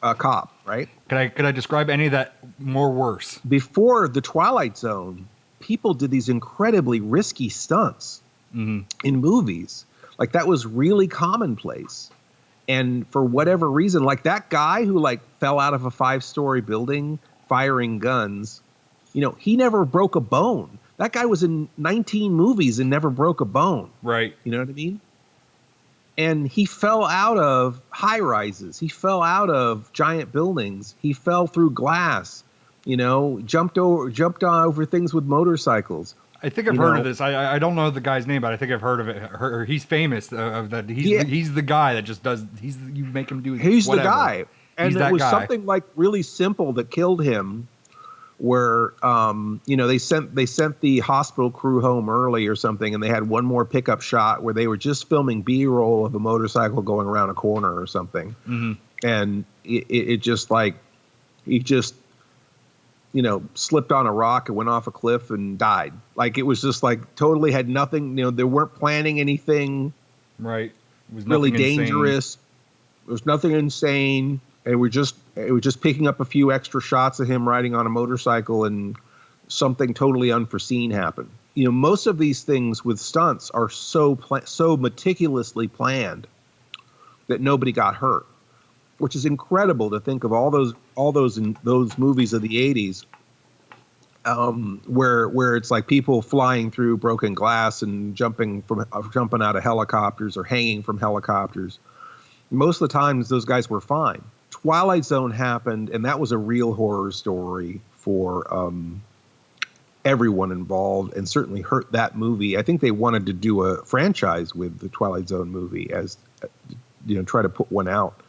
Speaker 2: a cop, right?
Speaker 5: Could I describe any of that more worse?
Speaker 2: Before the Twilight Zone, people did these incredibly risky stunts in movies. That was really commonplace. And for whatever reason, that guy who fell out of a 5-story building firing guns, he never broke a bone. That guy was in 19 movies and never broke a bone. Right. You know what I mean? And he fell out of high rises. He fell out of giant buildings. He fell through glass, jumped over things with motorcycles.
Speaker 5: I think I've heard of this. I don't know the guy's name, but I think I've heard of it. He's famous of that. He's the guy that just does. You make him do.
Speaker 2: He's
Speaker 5: whatever.
Speaker 2: The guy, and it was something really simple that killed him. Where they sent the hospital crew home early or something, and they had one more pickup shot where they were just filming B-roll of a motorcycle going around a corner or something, and it just he just slipped on a rock and went off a cliff and died. It was just totally had nothing. They weren't planning anything.
Speaker 5: Right.
Speaker 2: It was really dangerous. There was nothing insane. And it was just picking up a few extra shots of him riding on a motorcycle and something totally unforeseen happen. You know, most of these things with stunts are so meticulously planned that nobody got hurt, which is incredible to think of all those movies of the 80s, where it's like people flying through broken glass and jumping out of helicopters or hanging from helicopters. Most of the times those guys were fine. Twilight Zone happened, and that was a real horror story for everyone involved, and certainly hurt that movie. I think they wanted to do a franchise with the Twilight Zone movie, as try to put one out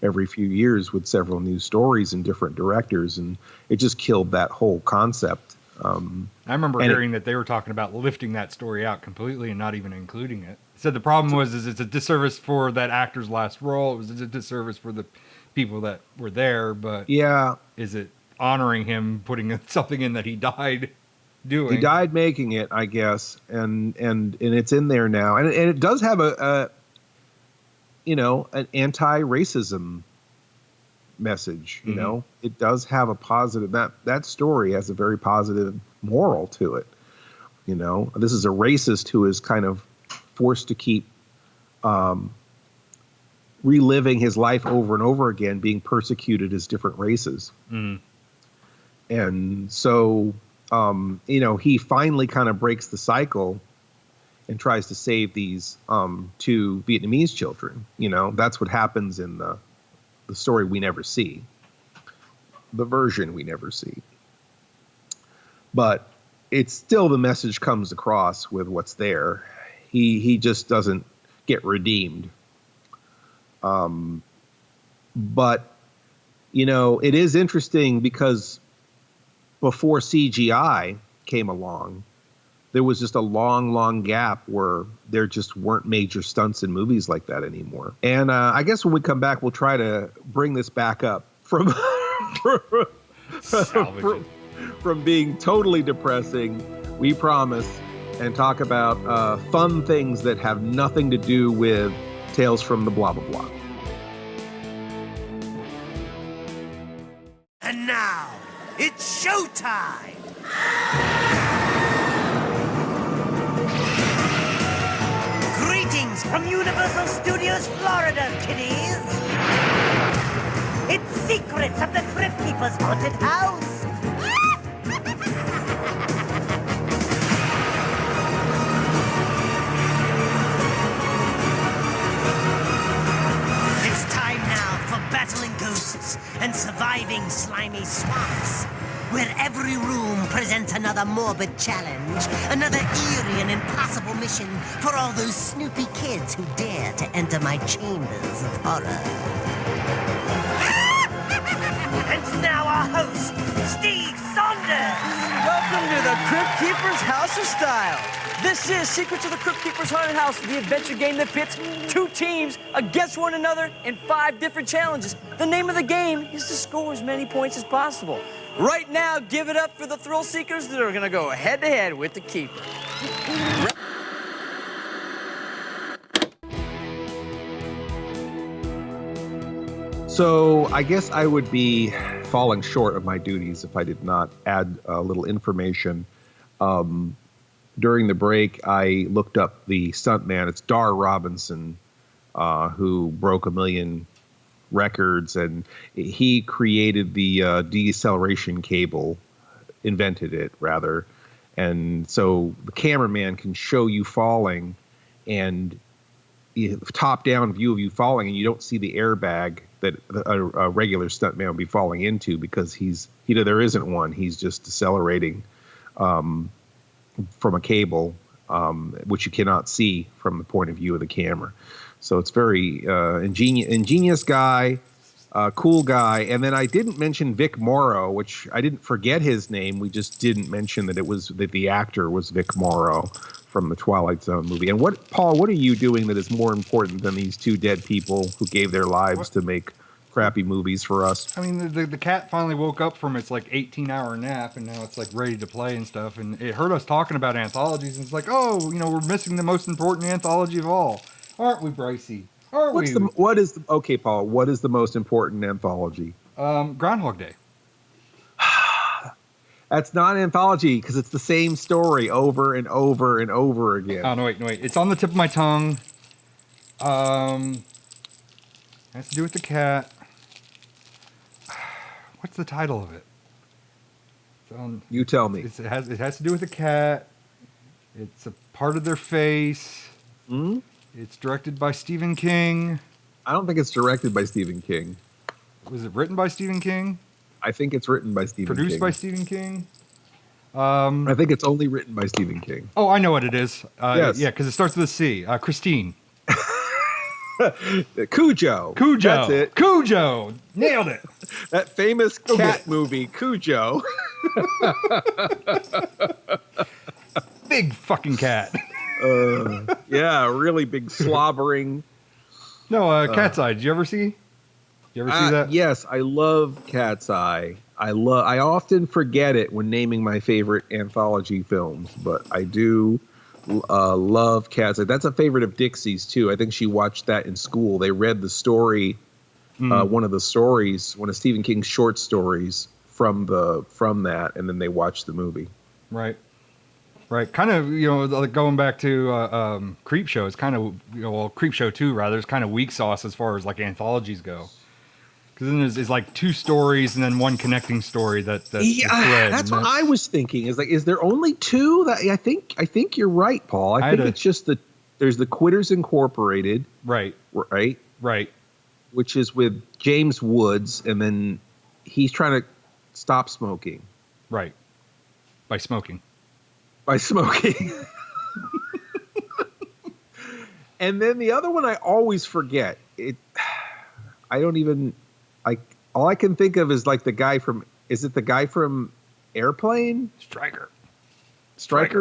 Speaker 2: every few years with several new stories and different directors, and it just killed that whole concept.
Speaker 5: I remember hearing that they were talking about lifting that story out completely and not even including it. Said the problem was it's a disservice for that actor's last role. It was a disservice for the people that were there, but is it honoring him putting something in that he died doing?
Speaker 2: He died making it, I guess, and it's in there now, and it does have an anti-racism message. You know, it does have a positive. That story has a very positive moral to it. You know, this is a racist who is kind of forced to keep reliving his life over and over again, being persecuted as different races. And so, he finally kind of breaks the cycle and tries to save these two Vietnamese children. You know, that's what happens in the story we never see, the version we never see. But it's still, the message comes across with what's there. He just doesn't get redeemed. But, it is interesting because before CGI came along, there was just a long gap where there just weren't major stunts in movies like that anymore. And I guess when we come back, we'll try to bring this back up from from being totally depressing, we promise, and talk about fun things that have nothing to do with Tales from the blah, blah, blah.
Speaker 4: And now, it's showtime! Greetings from Universal Studios Florida, kiddies! It's Secrets of the Crypt Keeper's Haunted House! It's time now for battling ghosts and surviving slimy swamps, where every room presents another morbid challenge, another eerie and impossible mission for all those snoopy kids who dare to enter my chambers of horror. And now our host, Steve Saunders!
Speaker 6: Welcome to the Crypt Keeper's House of Style. This is Secrets of the Crypt Keeper's Haunted House, the adventure game that pits two teams against one another in 5 different challenges. The name of the game is to score as many points as possible. Right now, give it up for the thrill seekers that are going to go head-to-head with the Keeper.
Speaker 2: So I guess I would be falling short of my duties if I did not add a little information. During the break, I looked up the stuntman. It's Dar Robinson, who broke 1 million records, and he created the deceleration cable, invented it rather. And so the cameraman can show you falling, and top-down view of you falling, and you don't see the airbag that a regular stuntman would be falling into, because there isn't one. He's just decelerating from a cable, which you cannot see from the point of view of the camera. So it's very ingenious guy, cool guy. And then I didn't mention Vic Morrow, which I didn't forget his name. We just didn't mention that the actor was Vic Morrow from the Twilight Zone movie. And Paul, what are you doing that is more important than these 2 dead people who gave their lives to make crappy movies for us?
Speaker 5: I mean, the cat finally woke up from its 18-hour nap, and now it's ready to play and stuff. And it heard us talking about anthologies, and it's like, oh, we're missing the most important anthology of all, aren't we, Brycey? Aren't we?
Speaker 2: Okay, Paul, what is the most important anthology?
Speaker 5: Groundhog Day.
Speaker 2: That's not an anthology because it's the same story over and over and over again.
Speaker 5: Oh, no, wait. It's on the tip of my tongue. Has to do with the cat. What's the title of it?
Speaker 2: You tell me.
Speaker 5: It has to do with the cat. It's a part of their face.
Speaker 2: Hmm?
Speaker 5: It's directed by Stephen King.
Speaker 2: I don't think it's directed by Stephen King.
Speaker 5: Was it written by Stephen King?
Speaker 2: I think it's written by Stephen King.
Speaker 5: Produced by Stephen King?
Speaker 2: I think it's only written by Stephen King.
Speaker 5: Oh, I know what it is.
Speaker 2: Yes.
Speaker 5: Yeah, because it starts with a C. Christine.
Speaker 2: Cujo. That's it.
Speaker 5: Cujo. Nailed it.
Speaker 2: That famous cat movie, Cujo.
Speaker 5: Big fucking cat.
Speaker 2: Yeah, really big slobbering.
Speaker 5: No, Cat's Eye. Did you ever see? You ever see that?
Speaker 2: Yes, I love Cat's Eye. I often forget it when naming my favorite anthology films, but I do love Cat's Eye. That's a favorite of Dixie's too. I think she watched that in school. They read the story, one of Stephen King's short stories from that, and then they watched the movie.
Speaker 5: Right. Kind of, like going back to Creep Show. It's kind of, Creep Show 2 rather. It's kind of weak sauce as far as like anthologies go. Because then there's like two stories and then one connecting story that's
Speaker 2: that's what I was thinking. Is there only two? That I think you're right, Paul. I think it's just there's the Quitters Incorporated.
Speaker 5: Right.
Speaker 2: Which is with James Woods, and then he's trying to stop smoking.
Speaker 5: Right. By smoking.
Speaker 2: And then the other one I always forget. All I can think of is like the guy from Airplane? Stryker.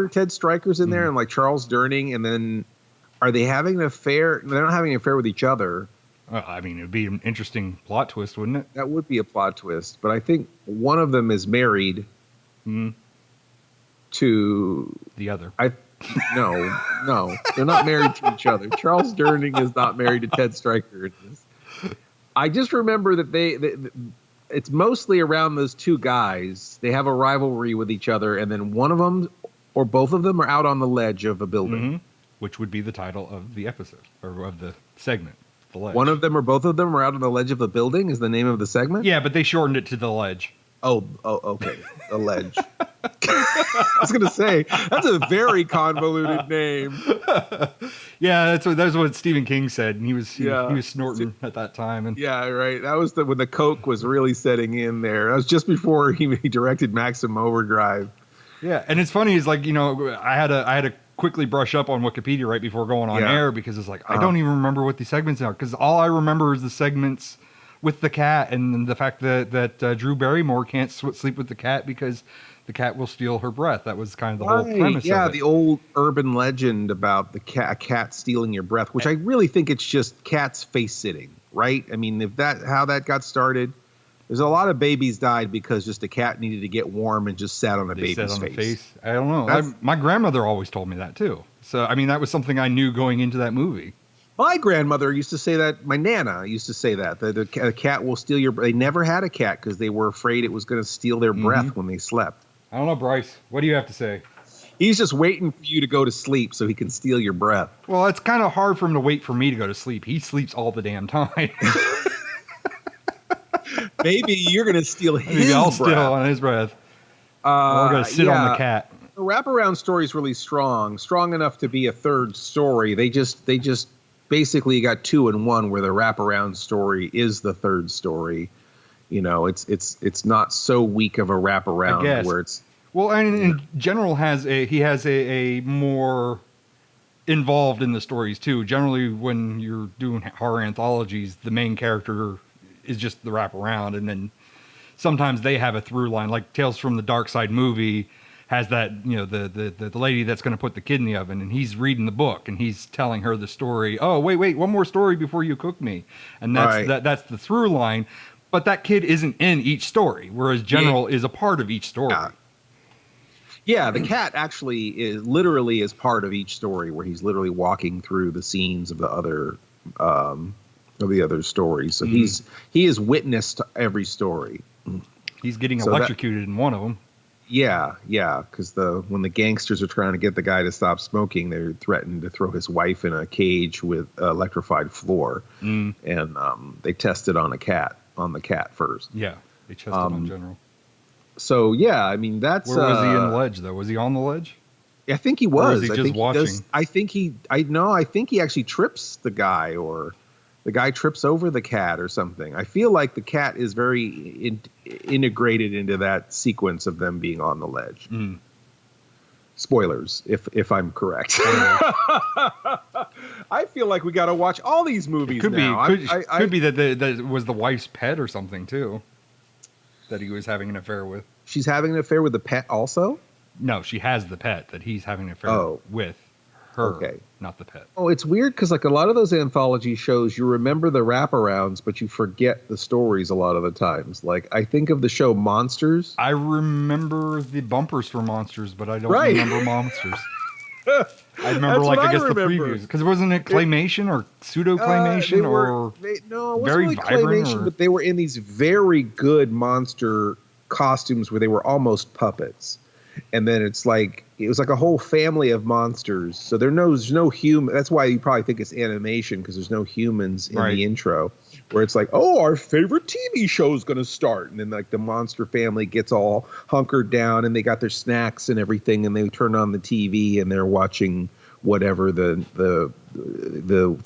Speaker 2: Ted Stryker's in there, and like Charles Durning, and then are they having an affair? They're not having an affair with each other.
Speaker 5: I mean, it would be an interesting plot twist, wouldn't it?
Speaker 2: That would be a plot twist, but I think one of them is married to
Speaker 5: the other.
Speaker 2: No, they're not married to each other. Charles Durning is not married to Ted Stryker. I just remember that it's mostly around those two guys. They have a rivalry with each other, and then one of them or both of them are out on the ledge of a building.
Speaker 5: Which would be the title of the episode, or of the segment, The Ledge.
Speaker 2: One of them or both of them are out on the ledge of a building is the name of the segment?
Speaker 5: Yeah, but they shortened it to The Ledge.
Speaker 2: Oh, okay. The Ledge. I was going to say, that's a very convoluted name.
Speaker 5: Yeah, that's what Stephen King said, and he was snorting at that time. And
Speaker 2: yeah, right. That was when the coke was really setting in there. That was just before he directed Maximum Overdrive.
Speaker 5: Yeah, and it's funny is like, I had to quickly brush up on Wikipedia right before going on air because it's like I don't even remember what these segments are, because all I remember is the segments with the cat and the fact that Drew Barrymore can't sleep with the cat because the cat will steal her breath. That was kind of the whole premise.
Speaker 2: Yeah,
Speaker 5: of it.
Speaker 2: The old urban legend about a cat stealing your breath, which I really think it's just cats face sitting, right? I mean, how that got started, there's a lot of babies died because just a cat needed to get warm and just sat on a baby's face.
Speaker 5: I don't know. My grandmother always told me that too. So I mean, that was something I knew going into that movie.
Speaker 2: My grandmother used to say that. My Nana used to say that a cat will steal your. They never had a cat because they were afraid it was going to steal their breath when they slept.
Speaker 5: I don't know, Bryce. What do you have to say?
Speaker 2: He's just waiting for you to go to sleep so he can steal your breath.
Speaker 5: Well, it's kind of hard for him to wait for me to go to sleep. He sleeps all the damn time.
Speaker 2: Maybe you're going to steal his breath.
Speaker 5: Maybe I'll steal on his breath. We're going to sit on the cat.
Speaker 2: The wraparound story is really strong enough to be a third story. They just basically got 2 in 1, where the wraparound story is the third story. It's not so weak of a wraparound where it's.
Speaker 5: Well, and in general, he has a more involved in the stories too. Generally, when you're doing horror anthologies, the main character is just the wraparound, and then sometimes they have a through line. Like Tales from the Dark Side movie has that, the lady that's going to put the kid in the oven, and he's reading the book and he's telling her the story. Oh, wait, one more story before you cook me, and that's the through line. But that kid isn't in each story, whereas General is a part of each story.
Speaker 2: Yeah, the cat actually is part of each story, where he's literally walking through the scenes of the other stories. So he is witness to every story.
Speaker 5: He's getting electrocuted in one of them.
Speaker 2: Yeah, because when the gangsters are trying to get the guy to stop smoking, they're threatened to throw his wife in a cage with electrified floor, and they tested on the cat first.
Speaker 5: Yeah, they tested on General.
Speaker 2: So yeah, I mean that's.
Speaker 5: Where was he in the ledge though? Was he on the ledge?
Speaker 2: I think he was.
Speaker 5: Or was he just watching?
Speaker 2: I think he actually trips the guy, or the guy trips over the cat or something. I feel like the cat is very integrated into that sequence of them being on the ledge. Spoilers, if I'm correct. I feel like we got to watch all these movies
Speaker 5: could
Speaker 2: now.
Speaker 5: Could be that that was the wife's pet or something too, that he was having an affair with.
Speaker 2: She's having an affair with the pet also?
Speaker 5: No, she has the pet that he's having an affair with her, not the pet.
Speaker 2: Oh, it's weird because like a lot of those anthology shows, you remember the wraparounds, but you forget the stories a lot of the times. Like I think of the show Monsters.
Speaker 5: I remember the bumpers for Monsters, but I don't remember Monsters. I remember the previews because it wasn't claymation or pseudo claymation
Speaker 2: it wasn't
Speaker 5: very
Speaker 2: really
Speaker 5: vibrant,
Speaker 2: claymation, but they were in these very good monster costumes where they were almost puppets. And then it was like a whole family of monsters. So there's no human. That's why you probably think it's animation, because there's no humans in the intro, where it's like, oh, our favorite TV show is going to start. And then like the monster family gets all hunkered down and they got their snacks and everything. And they turn on the TV and they're watching whatever the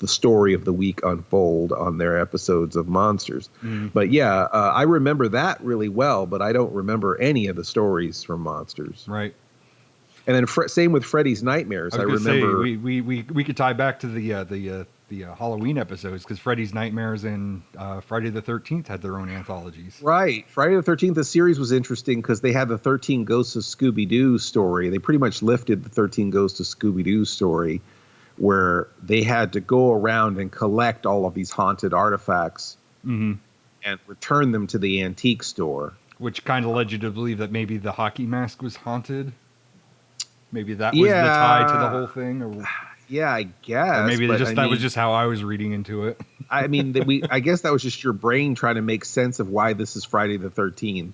Speaker 2: story of the week unfold on their episodes of Monsters. But yeah, I remember that really well, but I don't remember any of the stories from Monsters.
Speaker 5: Right.
Speaker 2: And then same with Freddy's Nightmares. I remember
Speaker 5: we could tie back to the Halloween episodes, because Freddy's Nightmares and Friday the 13th had their own anthologies. Right.
Speaker 2: Friday the 13th, the series was interesting because they had the 13 Ghosts of Scooby-Doo story. They pretty much lifted the 13 Ghosts of Scooby-Doo story, where they had to go around and collect all of these haunted artifacts and return them to the antique store.
Speaker 5: Which kind of led you to believe that maybe the hockey mask was haunted? Maybe that was the tie to the whole thing? Or...
Speaker 2: Yeah, I guess.
Speaker 5: Or maybe that was just how I was reading into it.
Speaker 2: I mean, I guess that was just your brain trying to make sense of why this is Friday the 13th.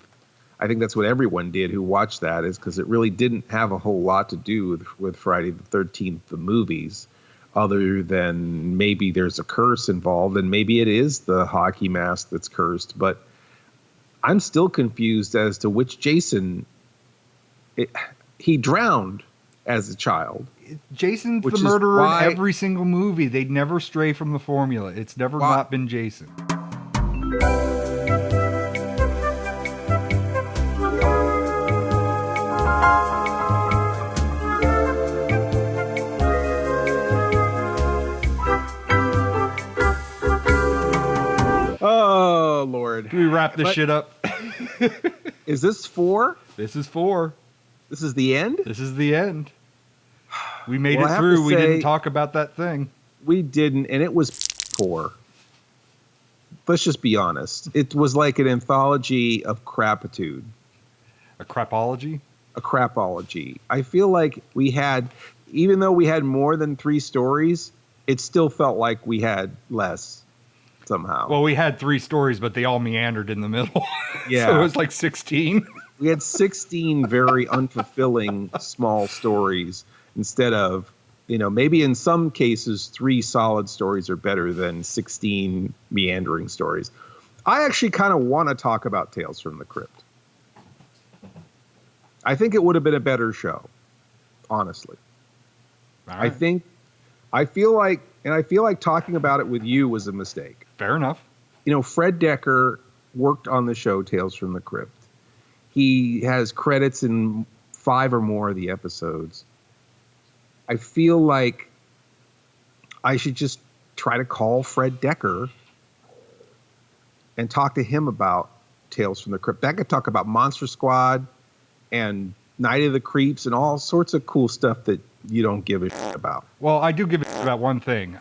Speaker 2: I think that's what everyone did who watched that, is because it really didn't have a whole lot to do with Friday the 13th, the movies, other than maybe there's a curse involved, and maybe it is the hockey mask that's cursed. But I'm still confused as to which Jason. He drowned as a child.
Speaker 5: Jason's the murderer in every single movie. They'd never stray from the formula. It's never not been Jason.
Speaker 2: Oh, Lord.
Speaker 5: Do we wrap this shit up?
Speaker 2: Is this 4?
Speaker 5: This is 4.
Speaker 2: This is the end?
Speaker 5: This is the end. We made it through. We didn't talk about that thing.
Speaker 2: We didn't, and it was 4. Let's just be honest. It was like an anthology of crapitude.
Speaker 5: A crapology?
Speaker 2: A crapology. I feel like we had, even though we had more than 3 stories, it still felt like we had less somehow.
Speaker 5: Well, we had 3 stories, but they all meandered in the middle.
Speaker 2: Yeah.
Speaker 5: So it was like 16.
Speaker 2: We had 16 very unfulfilling small stories instead of, maybe in some cases 3 solid stories are better than 16 meandering stories. I actually kind of want to talk about Tales from the Crypt. I think it would have been a better show, honestly.
Speaker 5: All right.
Speaker 2: I feel like talking about it with you was a mistake.
Speaker 5: Fair enough.
Speaker 2: Fred Decker worked on the show Tales from the Crypt. He has credits in 5 or more of the episodes. I feel like I should just try to call Fred Decker and talk to him about Tales from the Crypt. I could talk about Monster Squad and Night of the Creeps and all sorts of cool stuff that you don't give a shit about.
Speaker 5: Well, I do give a shit about one thing.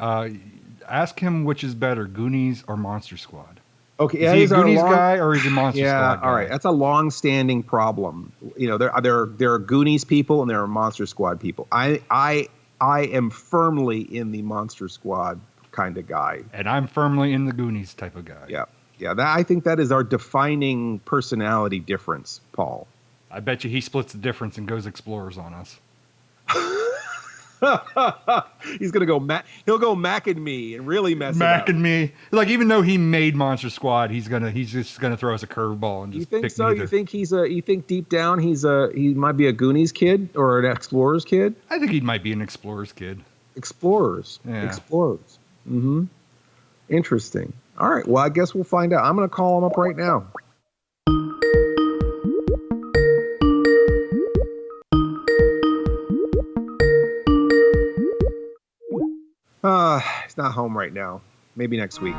Speaker 5: Ask him which is better, Goonies or Monster Squad.
Speaker 2: Okay,
Speaker 5: is he a Goonies guy or is he a Monster Squad guy?
Speaker 2: All right. That's a long-standing problem. There are Goonies people and there are Monster Squad people. I am firmly in the Monster Squad kind of guy,
Speaker 5: and I'm firmly in the Goonies type of guy.
Speaker 2: Yeah. I think that is our defining personality difference, Paul.
Speaker 5: I bet you he splits the difference and goes explorers on us.
Speaker 2: He's gonna go he'll go Mac and me and really mess
Speaker 5: Mac
Speaker 2: it up.
Speaker 5: and me. Like, even though he made Monster Squad, he's just gonna throw us a curveball and just.
Speaker 2: You think
Speaker 5: pick
Speaker 2: so?
Speaker 5: neither.
Speaker 2: You think you think deep down he might be a Goonies kid or an Explorers kid?
Speaker 5: I think he might be an explorer's kid.
Speaker 2: Explorers.
Speaker 5: Yeah.
Speaker 2: Explorers. Mm-hmm. Interesting. All right. Well, I guess we'll find out. I'm gonna call him up right now. He's not home right now. Maybe next week.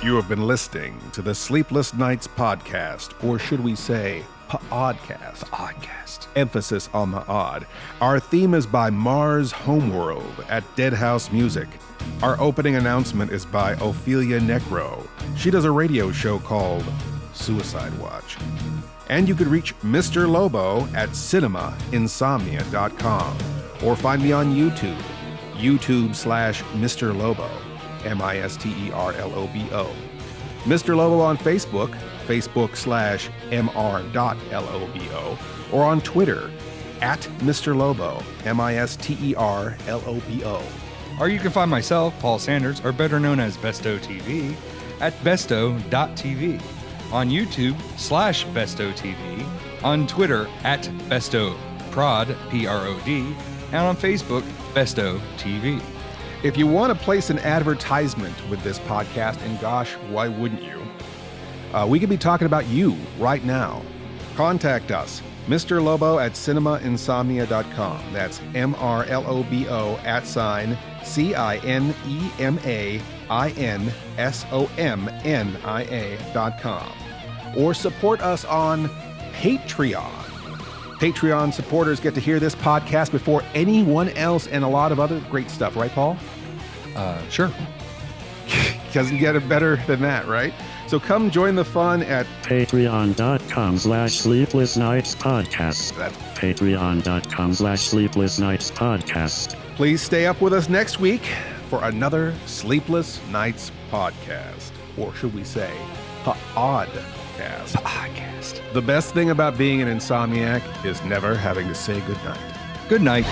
Speaker 1: You have been listening to the Sleepless Nights podcast, or should we say, pODDcast.
Speaker 5: P'odcast.
Speaker 1: Emphasis on the odd. Our theme is by Mars Homeworld at Deadhouse Music. Our opening announcement is by Ophelia Necro. She does a radio show called Suicide Watch. And you could reach Mr. Lobo at cinemainsomnia.com, or find me on YouTube, YouTube/Mr. Lobo, MISTERLOBO. Mr. Lobo on Facebook, Facebook/MR.LOBO, or on Twitter, at Mr. Lobo, MISTERLOBO.
Speaker 5: Or you can find myself, Paul Sanders, or better known as BESTOW TV, at BESTOW.tv, on YouTube /BESTOW TV, on Twitter at BESTOW Prod, PROD, and on Facebook, BESTOW TV.
Speaker 1: If you want to place an advertisement with this podcast, and gosh, why wouldn't you? We could be talking about you right now. Contact us, Mr. Lobo at cinemainsomnia.com. That's MRLOBO @CINEMAINSOMNIA.com. Or support us on Patreon. Patreon supporters get to hear this podcast before anyone else and a lot of other great stuff, right, Paul?
Speaker 5: Sure.
Speaker 1: Doesn't get it better than that, right? So come join the fun at
Speaker 7: patreon.com/Sleepless Nights Podcast.
Speaker 1: That's
Speaker 7: patreon.com/Sleepless Nights Podcast.
Speaker 1: Please stay up with us next week for another Sleepless Nights podcast. Or should we say, pODDcast.
Speaker 5: P'odcast.
Speaker 1: The best thing about being an insomniac is never having to say goodnight.
Speaker 5: Good night.